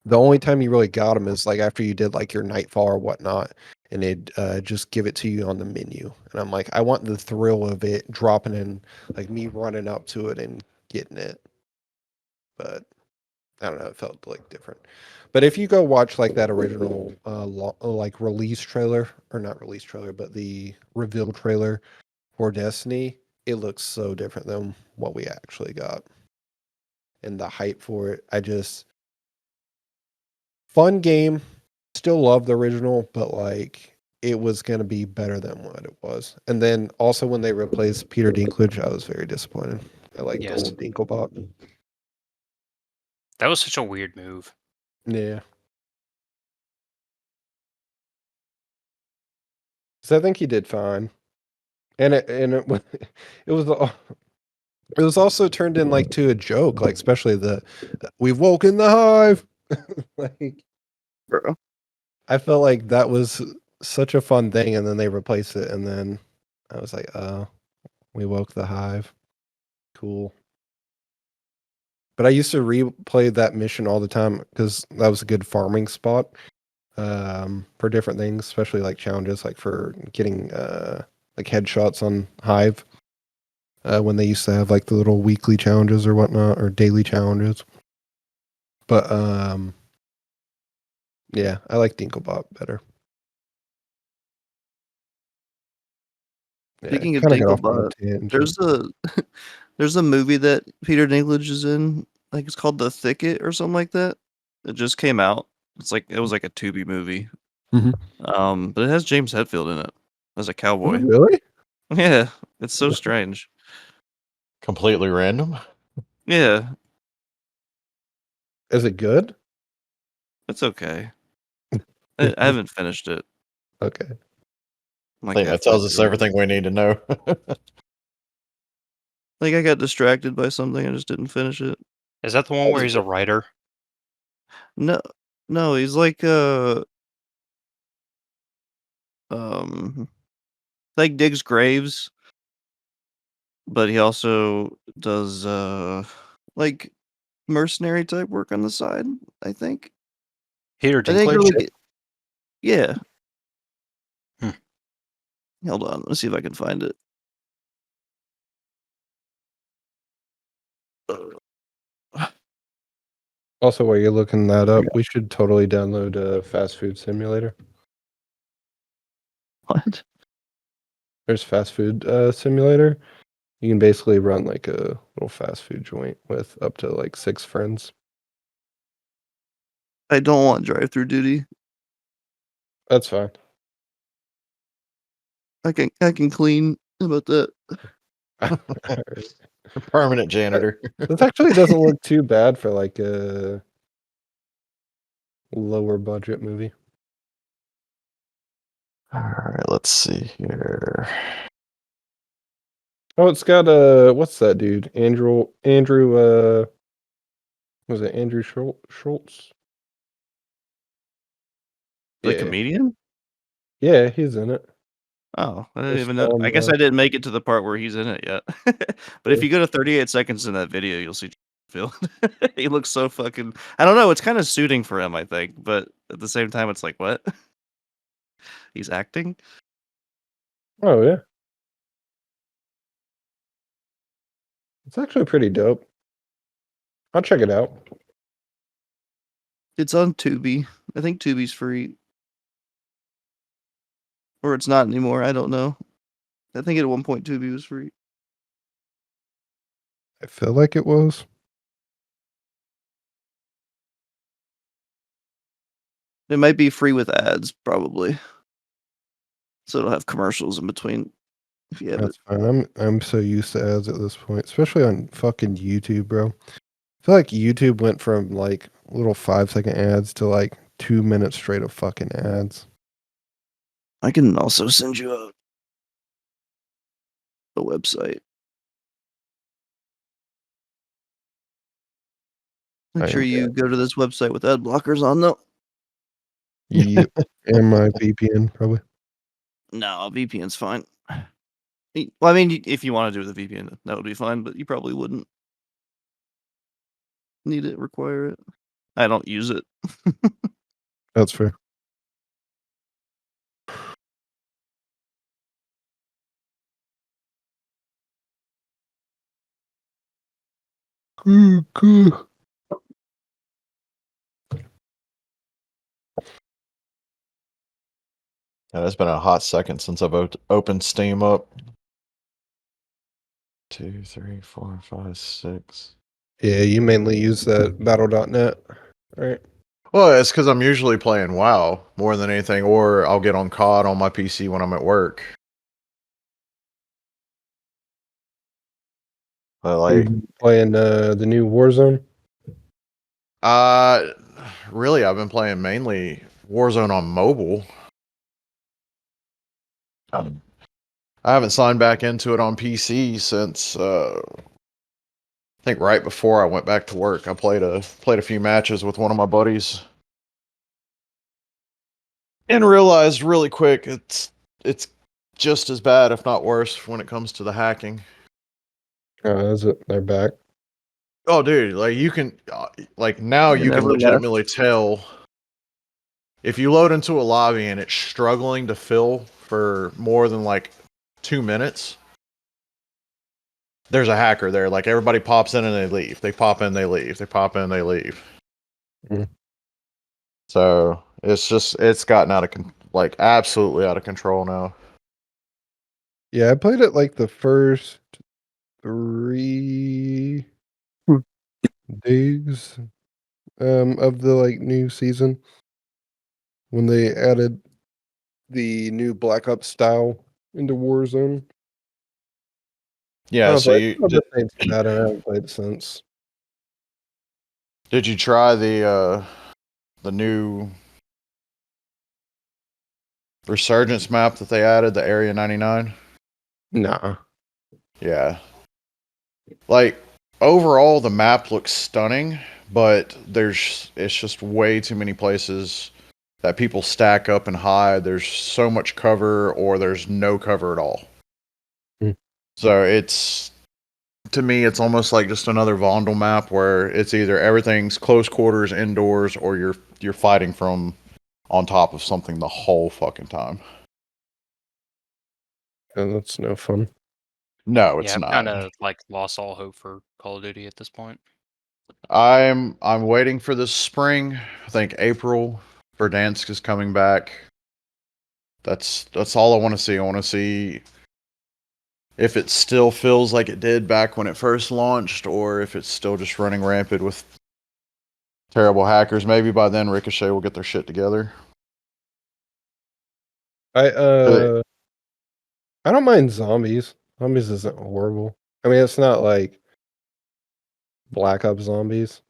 the only time you really got them is like after you did like your nightfall or whatnot, and they'd just give it to you on the menu. And I'm like, I want the thrill of it dropping in, like me running up to it and getting it. But I don't know, it felt like different. But if you go watch like that original like release trailer, or not release trailer, but the reveal trailer for Destiny, it looks so different than what we actually got. And the hype for it, I just fun game. Still love the original, but like it was gonna be better than what it was. And then also when they replaced Peter Dinklage, I was very disappointed. I like the Yes. old Dinklebot. That was such a weird move. Yeah. So I think he did fine. And it was it was also turned in like to a joke, like especially the we've woken the hive. Like Bro. I felt like that was such a fun thing, and then they replaced it, and then I was like, oh, we woke the hive. Cool. But I used to replay that mission all the time because that was a good farming spot for different things, especially like challenges, like for getting like headshots on hive. When they used to have like the little weekly challenges or whatnot, or daily challenges. But yeah, I like Dinklebot better. Yeah, Speaking of kind of got off on a Dinklebot, tangent. there's a there's a movie that Peter Dinklage is in. Like it's called The Thicket or something like that. It just came out. It was like a Tubi movie. Mhm. But it has James Hetfield in it as a Oh, cowboy. really? Yeah, it's so strange. completely random. Yeah, Is it good? it's okay. I haven't finished it. Okay. I'm I like think that halfway tells us through. everything we need to know. Like I got distracted by something. I just didn't finish it. Is that the one where he's a writer? No, he's like digs graves, but he also does like mercenary type work on the side, I think. Peter I think Dinklage. really yeah. Hmm. Hold on, let's see if I can find it. Also, while you're looking that up, we should totally download a fast food simulator. What? There's fast food simulator. You can basically run like a little fast food joint with up to like 6 friends. I don't want drive-through duty. That's fine. I can clean. How about that? Permanent janitor. This actually doesn't look too bad for like a lower budget movie. All right, let's see here. Oh, it's got what's that dude? Andrew was it Andrew Schultz? The Yeah. comedian? Yeah, he's in it. Oh, I didn't Just even know. on I guess the- I didn't make it to the part where he's in it yet. But if you go to 38 seconds in that video, you'll see Phil. He looks so fucking. I don't know. It's kind of suiting for him, I think, but at the same time, it's like, what? He's acting. Oh yeah. It's actually pretty dope. I'll check it out. It's on Tubi. I think Tubi's free, or it's not anymore. I don't know. I think at one point Tubi was free. I feel like it was. It might be free with ads, probably. So it'll have commercials in between. If you have That's it. fine. I'm so used to ads at this point, especially on fucking YouTube, bro. I feel like YouTube went from like little 5-second ads to like 2 minutes straight of fucking ads. I can also send you a website. Make sure you go to this website with ad blockers on, though. Yep. And my VPN probably. No, VPN's fine. Well, I mean, if you want to do it with a VPN, that would be fine, but you probably wouldn't need it, require it. I don't use it. That's fair. Cool. Yeah, it's been a hot second since I've opened Steam up. 2, 3, 4, 5, 6. Yeah, you mainly use that battle.net, right? Well, it's because I'm usually playing WoW more than anything, or I'll get on COD on my PC when I'm at work. But like, Playing the new Warzone. really, I've been playing mainly Warzone on mobile. I haven't signed back into it on PC since I think right before I went back to work. I played a few matches with one of my buddies, and realized really quick it's just as bad, if not worse, when it comes to the hacking. Oh, is it? They're back. Oh, dude, like you can, like now They you can never legitimately tell if you load into a lobby and it's struggling to fill for more than like 2 minutes. There's a hacker there. Like everybody pops in and they leave. They pop in, they leave. They pop in, they leave. Mhm. So it's gotten like absolutely out of control now. Yeah, I played it like the first 3 days of the like new season when they added the new Black Ops style into Warzone. I Yeah. was So like, oh, this ain't too bad, and I haven't played since. did you try the new resurgence map that they added, the Area 99? Nah. Yeah. Like overall, the map looks stunning, but it's just way too many places that people stack up and hide. There's so much cover, or there's no cover at all. Hmm. So to me, it's almost like just another Vondel map where it's either everything's close quarters indoors, or you're fighting from on top of something the whole fucking time. And that's no fun. No, it's Yeah, I've not. kind of like lost all hope for Call of Duty at this point. I'm waiting for this spring. I think April, Verdansk is coming back. That's all I want to see. I want to see if it still feels like it did back when it first launched, or if it's still just running rampant with terrible hackers. Maybe by then Ricochet will get their shit together. I don't mind zombies. Zombies isn't horrible. I mean, it's not like Black Ops zombies.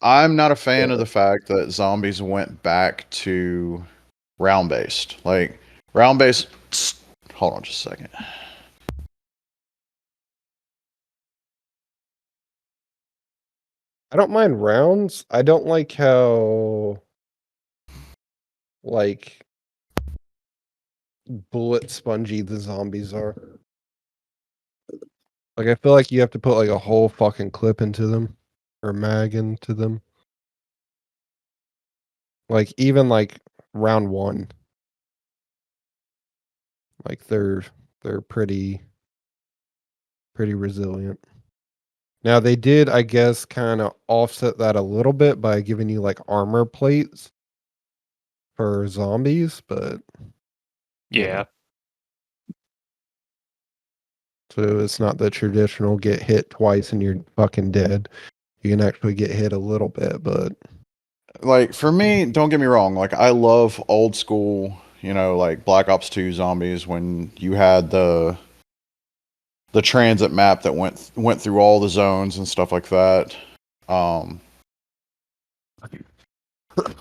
I'm not a fan of the fact that zombies went back to round based. Like round based. Hold on just a second. I don't mind rounds. I don't like how like bullet spongy the zombies are. Like I feel like you have to put like a whole fucking clip into them or mag into them. Like even like round one. Like they're pretty resilient. Now they did, I guess, kind of offset that a little bit by giving you like armor plates for zombies, but you Yeah. know. So it's not the traditional get hit twice and you're fucking dead. You can actually get hit a little bit, but Like for me, don't get me wrong, like I love old school, like Black Ops 2 zombies when you had the transit map that went through all the zones and stuff like that.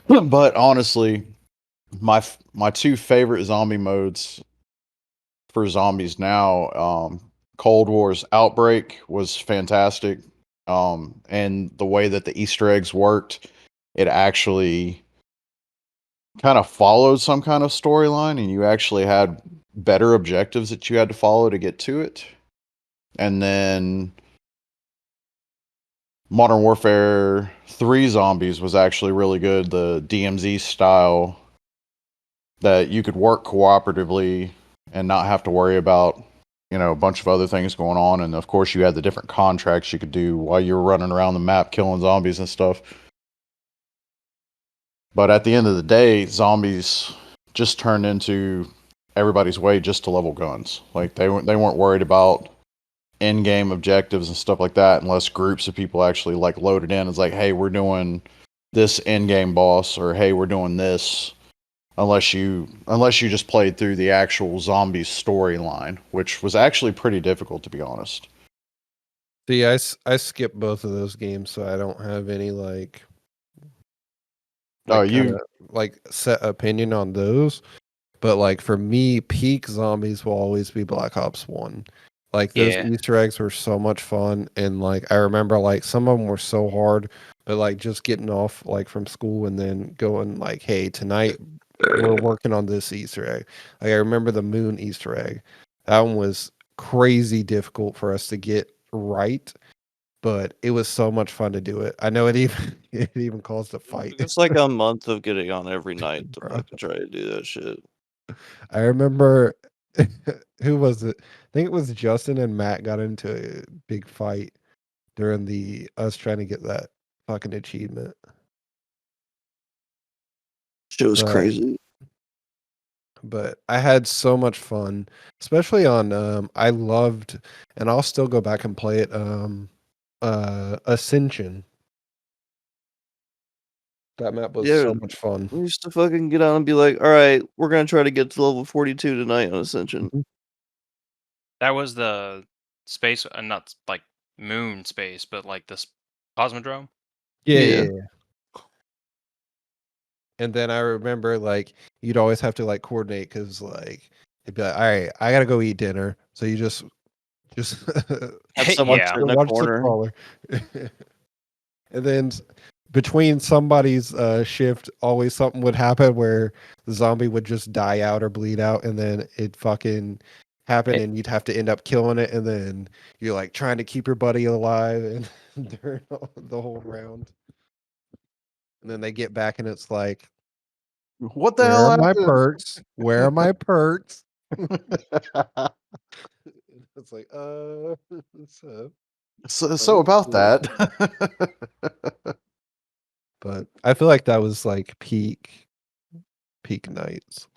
But honestly, my two favorite zombie modes for zombies now, Cold War's Outbreak was fantastic. And the way that the Easter eggs worked, it actually kind of followed some kind of storyline, and you actually had better objectives that you had to follow to get to it. And then Modern Warfare 3 Zombies was actually really good, the DMZ style that you could work cooperatively and not have to worry about, a bunch of other things going on. And of course, you had the different contracts you could do while you were running around the map killing zombies and stuff. But at the end of the day, zombies just turned into everybody's way just to level guns. Like they weren't worried about in-game objectives and stuff like that unless groups of people actually like loaded in. It's like, hey, we're doing this in-game boss, or hey, we're doing this. Unless you just played through the actual zombies storyline, which was actually pretty difficult, to be honest. see, I skipped both of those games, so I don't have any like Oh, kinda like set opinion on those. But like for me, peak zombies will always be Black Ops 1. Like those Yeah. Easter eggs were so much fun, and like I remember like some of them were so hard, but like just getting off like from school and then going like, hey, tonight we're working on this Easter egg. Like I remember the moon Easter egg. That one was crazy difficult for us to get right, but it was so much fun to do it. I know it even it even caused a fight. It's like a month of getting on every night to Bro. fucking try to do that shit. I remember who was it? I think it was Justin and Matt got into a big fight during the us trying to get that fucking achievement. Shit was But crazy. but I had so much fun, especially on I loved, and I'll still go back and play it, Ascension. That map was Yeah, so much fun. we used to fucking get on and be like, all right, we're gonna try to get to level 42 tonight on Ascension. Mhm. That was the space, not like moon space, but like this Cosmodrome. Yeah, Yeah. yeah, yeah. And then I remember like you'd always have to like coordinate because like it'd be like, all right, I gotta go eat dinner. So you just Have someone Yeah. sit in a watch the corner. crawler. And then between somebody's shift, always something would happen where the zombie would just die out or bleed out, and then it fucking happen, and you'd have to end up killing it, and then you're like trying to keep your buddy alive and during the whole round. And then they get back, and it's like, What the where hell are my happened? perks? Where are my perks? It's like, what's up? So about that. But I feel like that was like peak nights.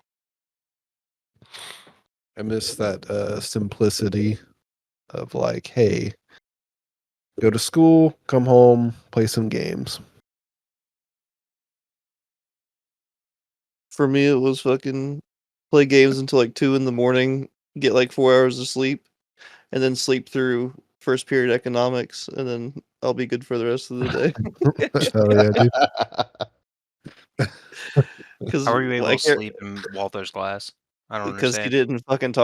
I miss that simplicity of like, hey, go to school, come home, play some games. For me, it was fucking play games until like 2 in the morning, get like 4 hours of sleep, and then sleep through first period economics, and then I'll be good for the rest of the day. Hell yeah, dude. Because How are you able like to sleep in Walter's class? I don't because he understand. didn't fucking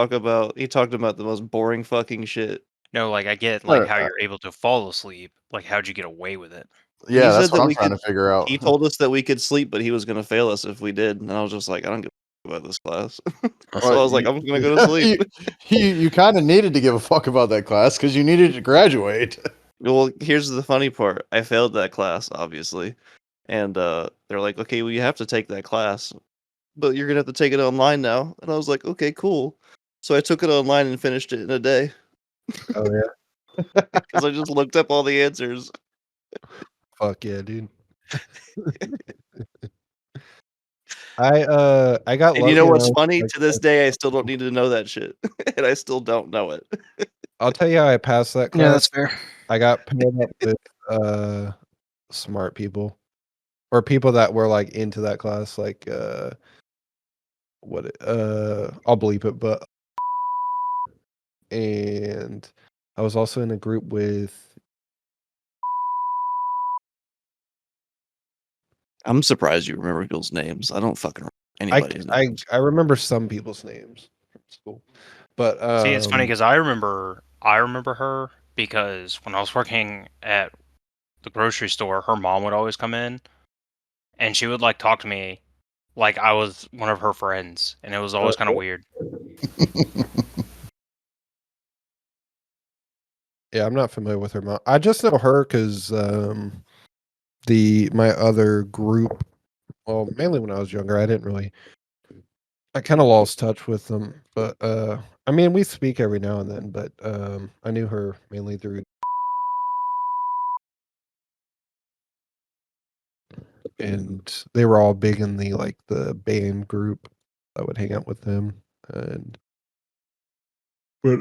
he talked about the most boring fucking shit. No, like I get No, like how you're able to fall asleep. Like how'd you get away with it? yeah, He that's said what that I'm we trying could to figure out. he told us that we could sleep, but he was gonna fail us if we did, and I was just like, "I don't give a fuck about this class." So I was like, "I'm just gonna go to sleep." You kind of needed to give a fuck about that class because you needed to graduate. Well, here's the funny part. I failed that class, obviously. And they're like, "Okay, well you have to take that class, but you're gonna have to take it online now." And I was like, "Okay, cool." So I took it online and finished it in a day Oh yeah. because I just looked up all the answers. Fuck yeah, dude. I got And you lucky know and I what's was funny? like, To this day, I still don't need to know that shit, and I still don't know it. I'll tell you how I passed that class. Yeah, that's fair. I got paired up with smart people or people that were like into that class, like I'll bleep it, but and I was also in a group with I'm surprised you remember people's names. I don't fucking remember anybody's names. I remember some people's names from school. But See, it's funny because I remember her because when I was working at the grocery store, her mom would always come in, and she would like talk to me like I was one of her friends, and it was always kind of weird. yeah, I'm not familiar with her mom. I just know her because my other group. Well, mainly when I was younger, I kind of lost touch with them. But I mean, we speak every now and then. But I knew her mainly through, and they were all big in the band group. I would hang out with them, and but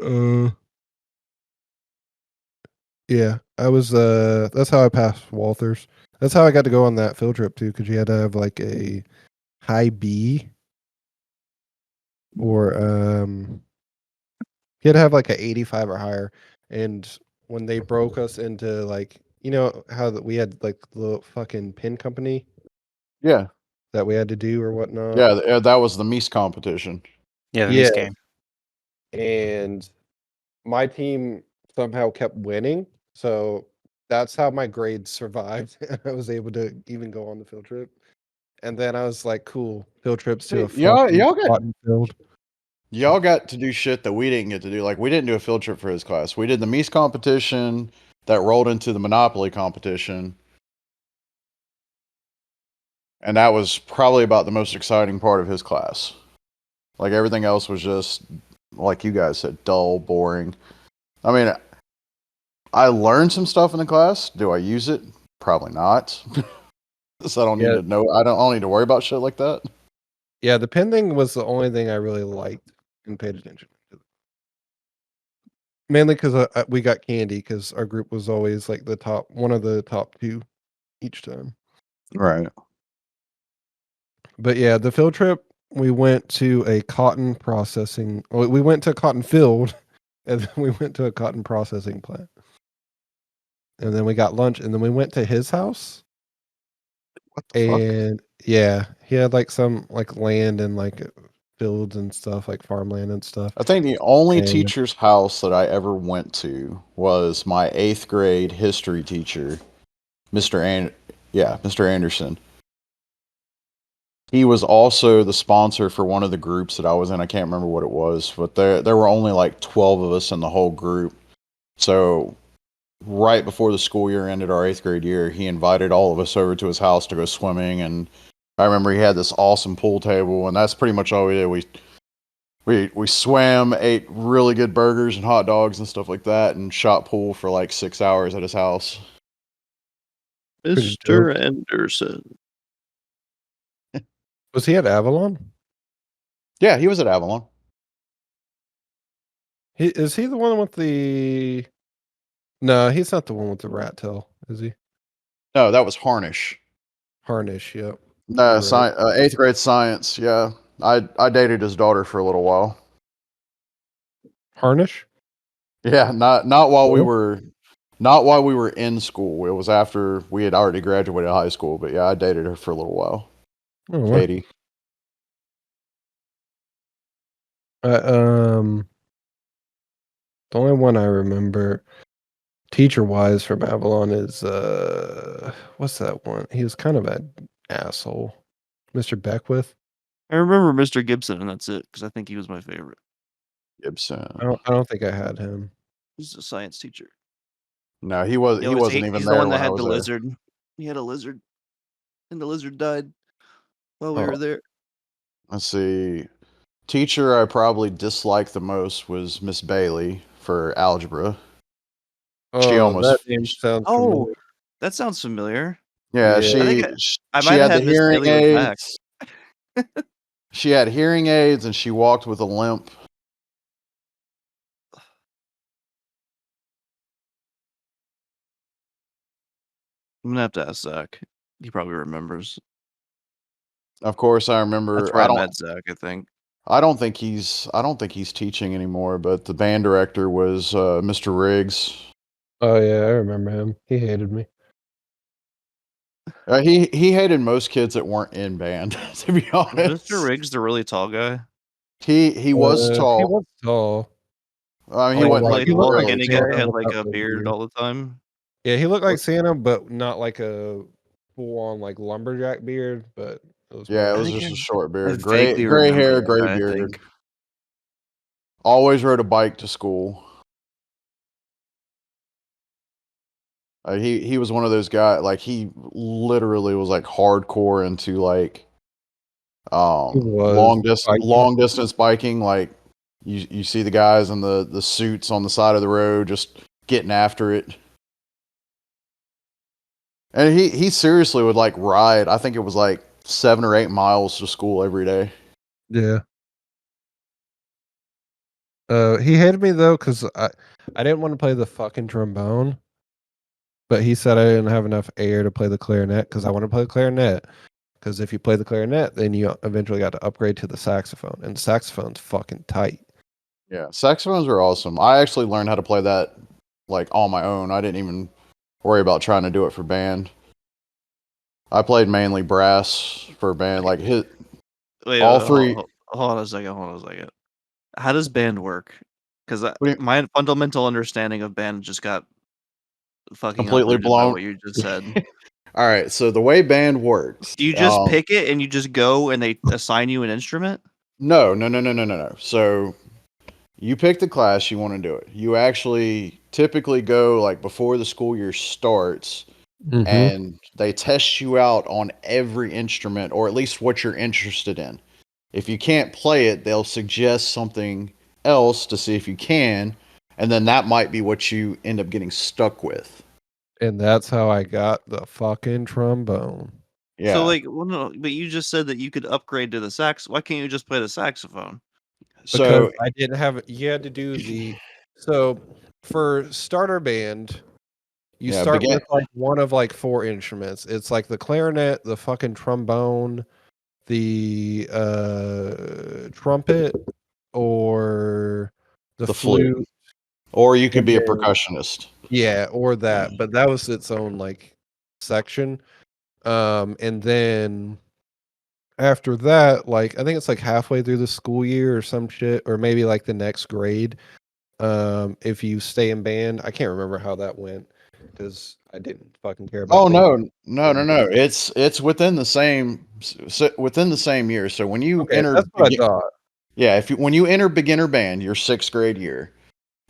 yeah, I was that's how I passed Walters. That's how I got to go on that field trip too, because you had to have like a high B or you had to have like a 85 or higher. And when they broke us into like, you know how that we had like the fucking pin company Yeah, that we had to do or whatnot. yeah, that was the Mies competition. Yeah, the Yeah. Mies game. And my team somehow kept winning, so that's how my grades survived. I was able to even go on the field trip. And then I was like, cool, field trips to a Hey, y'all fucking got cotton field. y'all got to do shit that we didn't get to do. Like we didn't do a field trip for his class. We did the Mies competition that rolled into the Monopoly competition. And that was probably about the most exciting part of his class. Like everything else was just, like you guys said, dull, boring. I mean, I learned some stuff in the class. Do I use it? Probably not. So I don't need Yeah. to know. I don't need to worry about shit like that. Yeah, the pin thing was the only thing I really liked and paid attention to. Mainly because we got candy because our group was always like one of the top two each time. Right. But yeah, the field trip, we went to a cotton processing. Well, we went to a cotton field, and then we went to a cotton processing plant, and then we got lunch, and then we went to his house. What the fuck? And yeah, he had like some like land and like fields and stuff, like farmland and stuff. I think the only And- teacher's house that I ever went to was my 8th grade history teacher Mr. Anderson. He was also the sponsor for one of the groups that I was in. I can't remember what it was, but there were only like 12 of us in the whole group. So right before the school year ended, our 8th grade year, he invited all of us over to his house to go swimming. And I remember he had this awesome pool table, and that's pretty much all we did. We swam, ate really good burgers and hot dogs and stuff like that, and shot pool for like 6 hours at his house. Pretty Mr. dope. Anderson. Was he at Avalon? Yeah, he was at Avalon. Is he the one with the? No, he's not the one with the rat tail, is he? No, that was Harnish. Harnish, yep. No, You're right. 8th grade science. Yeah, I dated his daughter for a little while. Harnish? Yeah, not while we Cool. were not while we were in school. It was after we had already graduated high school. But yeah, I dated her for a little while. Oh, wow. Katie. The only one I remember teacher-wise from Avalon is what's that one? He was kind of an asshole. Mr. Beckwith. I remember Mr. Gibson, and that's it, because I think he was my favorite. Gibson. I don't think I had him. He's a science teacher. No, he wasn't even He's there the one that when I had was the there. lizard. He had a lizard, and the lizard died while we Oh. were there. Let's see. Teacher I probably disliked the most was Miss Bailey for algebra. She Oh, almost that name sounds Oh, familiar. that sounds familiar. Yeah, Yeah. I think I she might have had the had Miss hearing Bailey with Max. aids. She had hearing aids and she walked with a limp. I'm gonna have to ask Zach. He probably remembers. Of course, I remember. That's where I met Zach, I think. I don't think he's teaching anymore. But the band director was Mr. Riggs. Oh yeah, I remember him. He hated me. He hated most kids that weren't in band. To be Was honest, Mr. Riggs the really tall guy? he was tall. He was tall. I mean, he Oh, wasn't like, like he looked like really skinny Santa guy, had like without a the beard all the time. Yeah, he looked like Santa, but not like a full-on like lumberjack beard. But it was Yeah, it more was think just I- a short I beard, vaguely gray remember hair, that gray guy, I beard. think. Always rode a bike to school. He was one of those guys. Like he literally was like hardcore into like He was biking. long distance biking. Like you see the guys in the suits on the side of the road just getting after it. And he seriously would like ride. I think it was like 7 or 8 miles to school every day. Yeah. He hated me though because I didn't want to play the fucking trombone, but he said I didn't have enough air to play the clarinet because I want to play the clarinet. Because if you play the clarinet, then you eventually got to upgrade to the saxophone, and the saxophone's fucking tight. Yeah, saxophones are awesome. I actually learned how to play that like on my own. I didn't even worry about trying to do it for band. I played mainly brass for band. Like Wait, all hold, three. hold on a second. Hold on a second. How does band work? Because What do you- my fundamental understanding of band just got fucking completely uprooted by blown. what you just said. All right, so the way band works. Do you just pick it and you just go and they assign you an instrument? No. So you pick the class you want to do it. You actually typically go like before the school year starts, Mm-hmm. and they test you out on every instrument, or at least what you're interested in. If you can't play it, they'll suggest something else to see if you can, and then that might be what you end up getting stuck with. And that's how I got the fucking trombone. Yeah. So like, well, no, but you just said that you could upgrade to the sax. Why can't you just play the saxophone? Because So I didn't have. You had to do the. So for starter band, you Yeah, start begin- with like one of like 4 instruments. It's like the clarinet, the fucking trombone, the trumpet, or the flute. or you could be a and then- percussionist. Yeah, or that. But that was its own like section. And then after that, like I think it's like halfway through the school year or some shit, or maybe like the next grade. If you stay in band, I can't remember how that went. because I didn't fucking care about. Oh things. no! It's within the same year. So when you Okay, enter, that's what I thought. yeah, when you enter beginner band, your 6th grade year,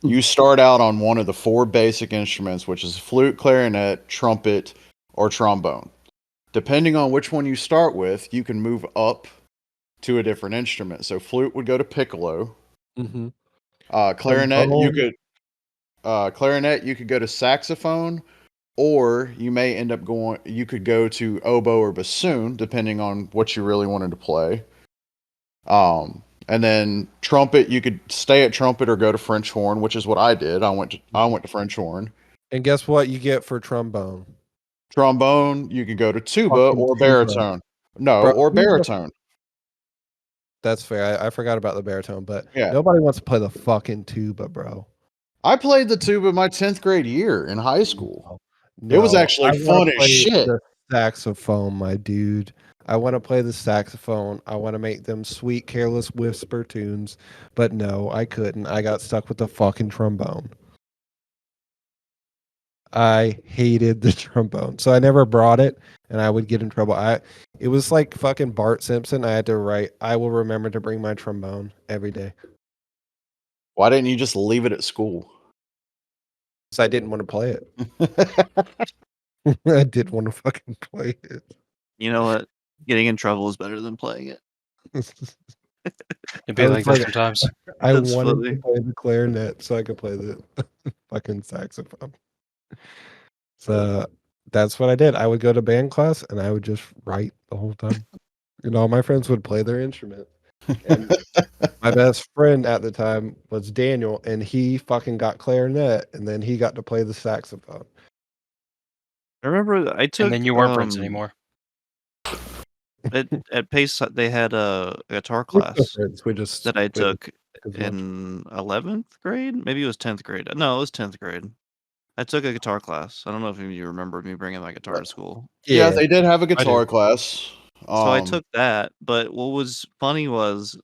Hmm. you start out on one of the 4 basic instruments, which is flute, clarinet, trumpet, or trombone. Depending on which one you start with, you can move up to a different instrument. So flute would go to piccolo. Mm-hmm. Clarinet, you could go to saxophone, or you could go to oboe or bassoon, depending on what you really wanted to play. And then trumpet, you could stay at trumpet or go to French horn, which is what I did. I went to French horn. And guess what you get for trombone? Trombone, you could go to tuba Fucking or tuba. baritone. No, Bro, or tuba. baritone. That's fair. I forgot about the baritone, but Yeah. nobody wants to play the fucking tuba, bro. I played the tuba my 10th grade year in high school. It was No, actually I wanna fun as play shit. the saxophone, my dude. I want to play the saxophone. I want to make them sweet, careless whisper tunes, but no, I couldn't. I got stuck with the fucking trombone. I hated the trombone, so I never brought it, and I would get in trouble. It was like fucking Bart Simpson. I had to write, "I will remember to bring my trombone every day," Why didn't you just leave it at school? because I didn't want to play it. I didn't want to fucking play it. You know what? Getting in trouble is better than playing it. It'd be I was like that like- sometimes. I That's wanted funny. to play the clarinet so I could play the fucking saxophone. So that's what I did. I would go to band class and I would just write the whole time. And all my friends would play their instrument. And my best friend at the time was Daniel, and he fucking got clarinet, and then he got to play the saxophone. I remember I took And then you weren't friends anymore. at Pace. They had a guitar We're still class friends. We just that I we didn't took as much. in 11th grade. Maybe it was 10th grade. No, it was 10th grade. I took a guitar class. I don't know if you remember me bringing my guitar to school. Yeah, they did have a guitar do. class. So I took that, but what was funny was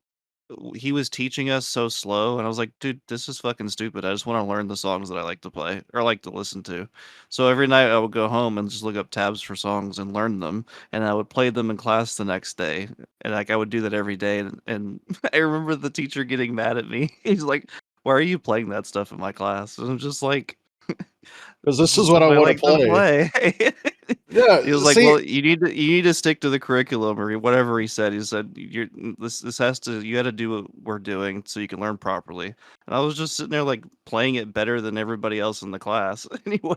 he was teaching us so slow, and I was like, dude, this is fucking stupid. I just want to learn the songs that I like to play or like to listen to. So every night I would go home and just look up tabs for songs and learn them, and I would play them in class the next day. And like I would do that every day. And I remember the teacher getting mad at me. He's like, why are you playing that stuff in my class? And I'm just like, because this is what I stuff want to like to play. Yeah, He was like, see, "Well, you need to stick to the curriculum or whatever he said." He said, this has to you got to do what we're doing so you can learn properly." And I was just sitting there like playing it better than everybody else in the class. Anyway,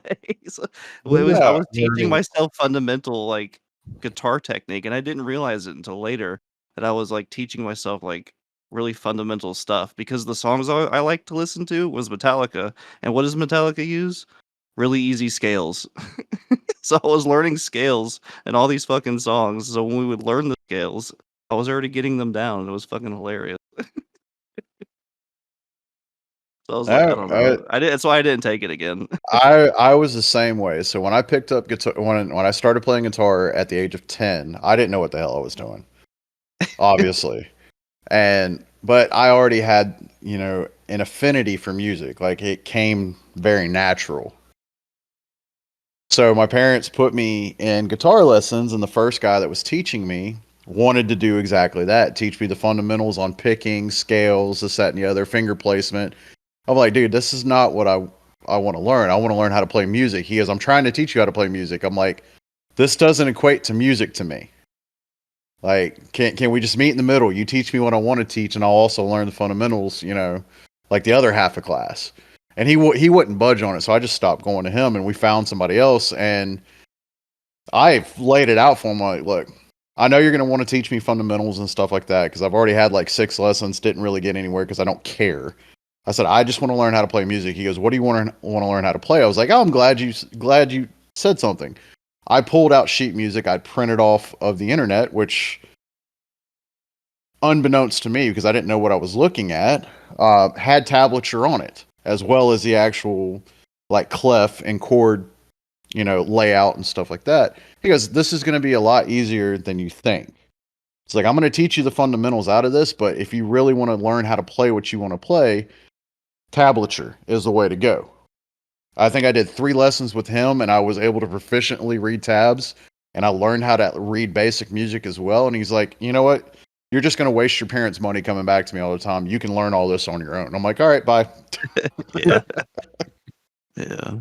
so I was teaching learning. myself fundamental like guitar technique, and I didn't realize it until later that I was like teaching myself like really fundamental stuff because the songs I like to listen to was Metallica, and what does Metallica use? Really easy scales. So I was learning scales and all these fucking songs. So when we would learn the scales, I was already getting them down. It was fucking hilarious. So I was like, I don't know. That's why I didn't take it again. I was the same way. So when I picked up guitar, when I started playing guitar at the age of 10, I didn't know what the hell I was doing, obviously. But I already had, an affinity for music. Like it came very natural. So my parents put me in guitar lessons, and the first guy that was teaching me wanted to do exactly that, teach me the fundamentals on picking, scales, this, that, and the other, finger placement. I'm like, dude, this is not what I want to learn. I want to learn how to play music. He goes, I'm trying to teach you how to play music. I'm like, this doesn't equate to music to me. Like, can we just meet in the middle? You teach me what I want to teach, and I'll also learn the fundamentals, like the other half of class. And he wouldn't budge on it, so I just stopped going to him, and we found somebody else. And I laid it out for him, like, look, I know you're going to want to teach me fundamentals and stuff like that because I've already had like 6 lessons, didn't really get anywhere because I don't care. I said, I just want to learn how to play music. He goes, what do you want to learn how to play? I was like, oh, I'm glad you said something. I pulled out sheet music I printed off of the internet, which, unbeknownst to me, because I didn't know what I was looking at, had tablature on it, as well as the actual like clef and chord, layout and stuff like that. He goes, this is going to be a lot easier than you think. It's like, I'm going to teach you the fundamentals out of this, but if you really want to learn how to play what you want to play, tablature is the way to go. I think I did 3 lessons with him, and I was able to proficiently read tabs, and I learned how to read basic music as well. And he's like, you know what? You're just going to waste your parents' money coming back to me all the time. You can learn all this on your own. I'm like, all right, bye. Yeah. Yeah.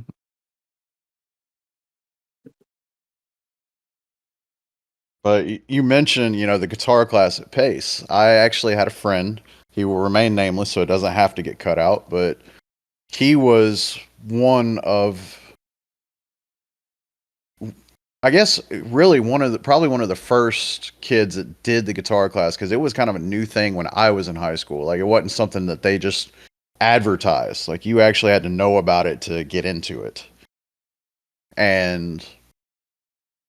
But you mentioned, the guitar class at Pace. I actually had a friend. He will remain nameless, so it doesn't have to get cut out. But he was one of, I guess, really probably one of the first kids that did the guitar class, because it was kind of a new thing when I was in high school. Like, it wasn't something that they just advertised. Like, you actually had to know about it to get into it. And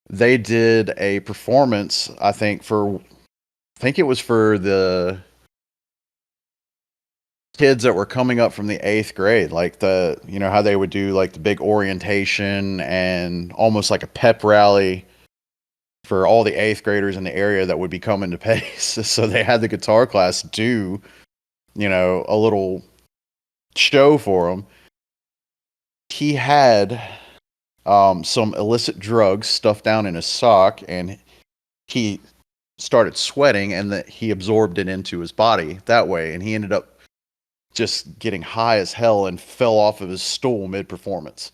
they did a performance, I think it was for the kids that were coming up from the 8th grade, like how they would do like the big orientation and almost like a pep rally for all the 8th graders in the area that would be coming to Pace. So they had the guitar class do, a little show for them. He had some illicit drugs stuffed down in his sock, and he started sweating, and that he absorbed it into his body that way, and he ended up just getting high as hell and fell off of his stool mid-performance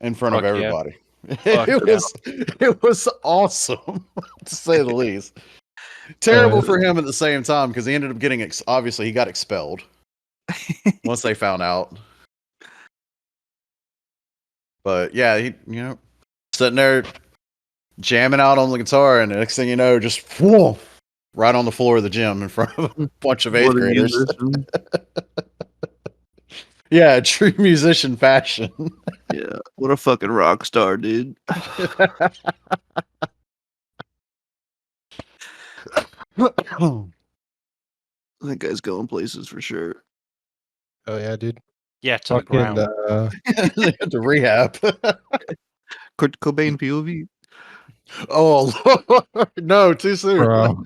in front of Fuck yeah. everybody. Fuck It was awesome, to say the least. Terrible for him at the same time, because he ended up getting obviously he got expelled once they found out. But yeah, he sitting there jamming out on the guitar, and the next thing you know, just whoa, right on the floor of the gym in front of a bunch of 8th What a graders. musician. Yeah, true musician fashion. Yeah. What a fucking rock star, dude. That guy's going places for sure. Oh yeah, dude. Yeah, to the Fucking ground. They had to rehab. Kurt Cobain POV. Oh Lord, no, too soon. bro.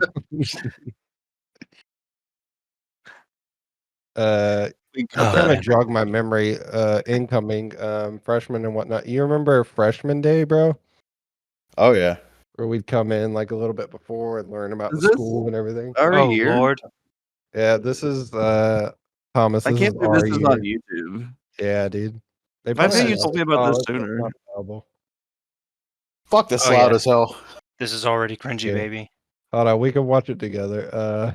We I'm cut trying to that. jog my memory. Incoming freshmen and whatnot. You remember freshman day, bro? Oh yeah. Where we'd come in like a little bit before and learn about Is the this school and everything. our Oh year? Lord. Yeah, this is Thomas. I This can't is believe our this is on year. YouTube. Yeah, dude. They I probably bet had you told me about oh, this it's sooner. not available. Fuck, this Oh, loud yeah. as hell. This is already cringy, Yeah. baby. Hold on, we can watch it together.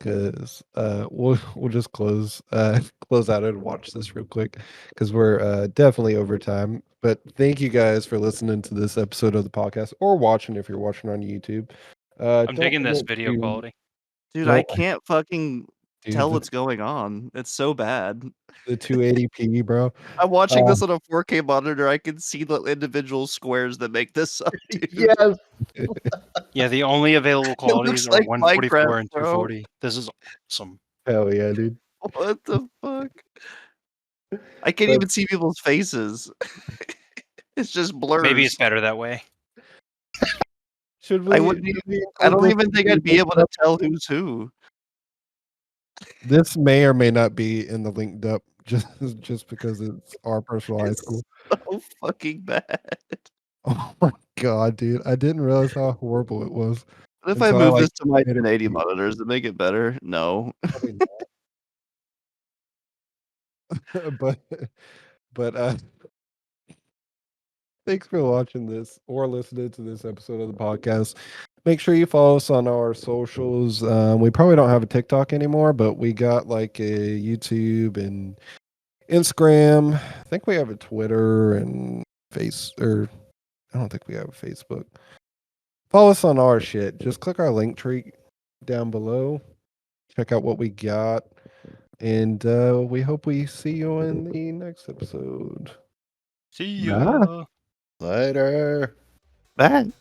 Cause we'll just close out and watch this real quick because we're definitely over time. But thank you guys for listening to this episode of the podcast or watching if you're watching on YouTube. I'm Don't digging this forget video to- quality. Dude, I don't- can't fucking dude, tell the, what's going on. It's so bad. the 280p, bro. I'm watching Uh, this on a 4K monitor. I can see the individual squares that make this up, dude. Yes. Yeah, the only available qualities looks are like 144 Minecraft, and bro. 240. This is awesome. Hell yeah, dude. What the fuck? I can't But- even see people's faces. It's just blurs. Maybe it's better that way. Should we? I wouldn't should we I include don't this even in think the I'd be link able to up? tell who's who. This may or may not be in the linked up just because it's our personal high It's school. so fucking bad. Oh my god, dude! I didn't realize how horrible it was. What if And I so move like this to my made it 1080 cute. monitors to make it better? No. Probably not. but thanks for watching this or listening to this episode of the podcast. Make sure you follow us on our socials. We probably don't have a TikTok anymore, but we got like a YouTube and Instagram. I think we have a Twitter and I don't think we have a Facebook. Follow us on our shit. Just click our link tree down below. Check out what we got. And we hope we see you in the next episode. See Bye. ya. Later. Bad.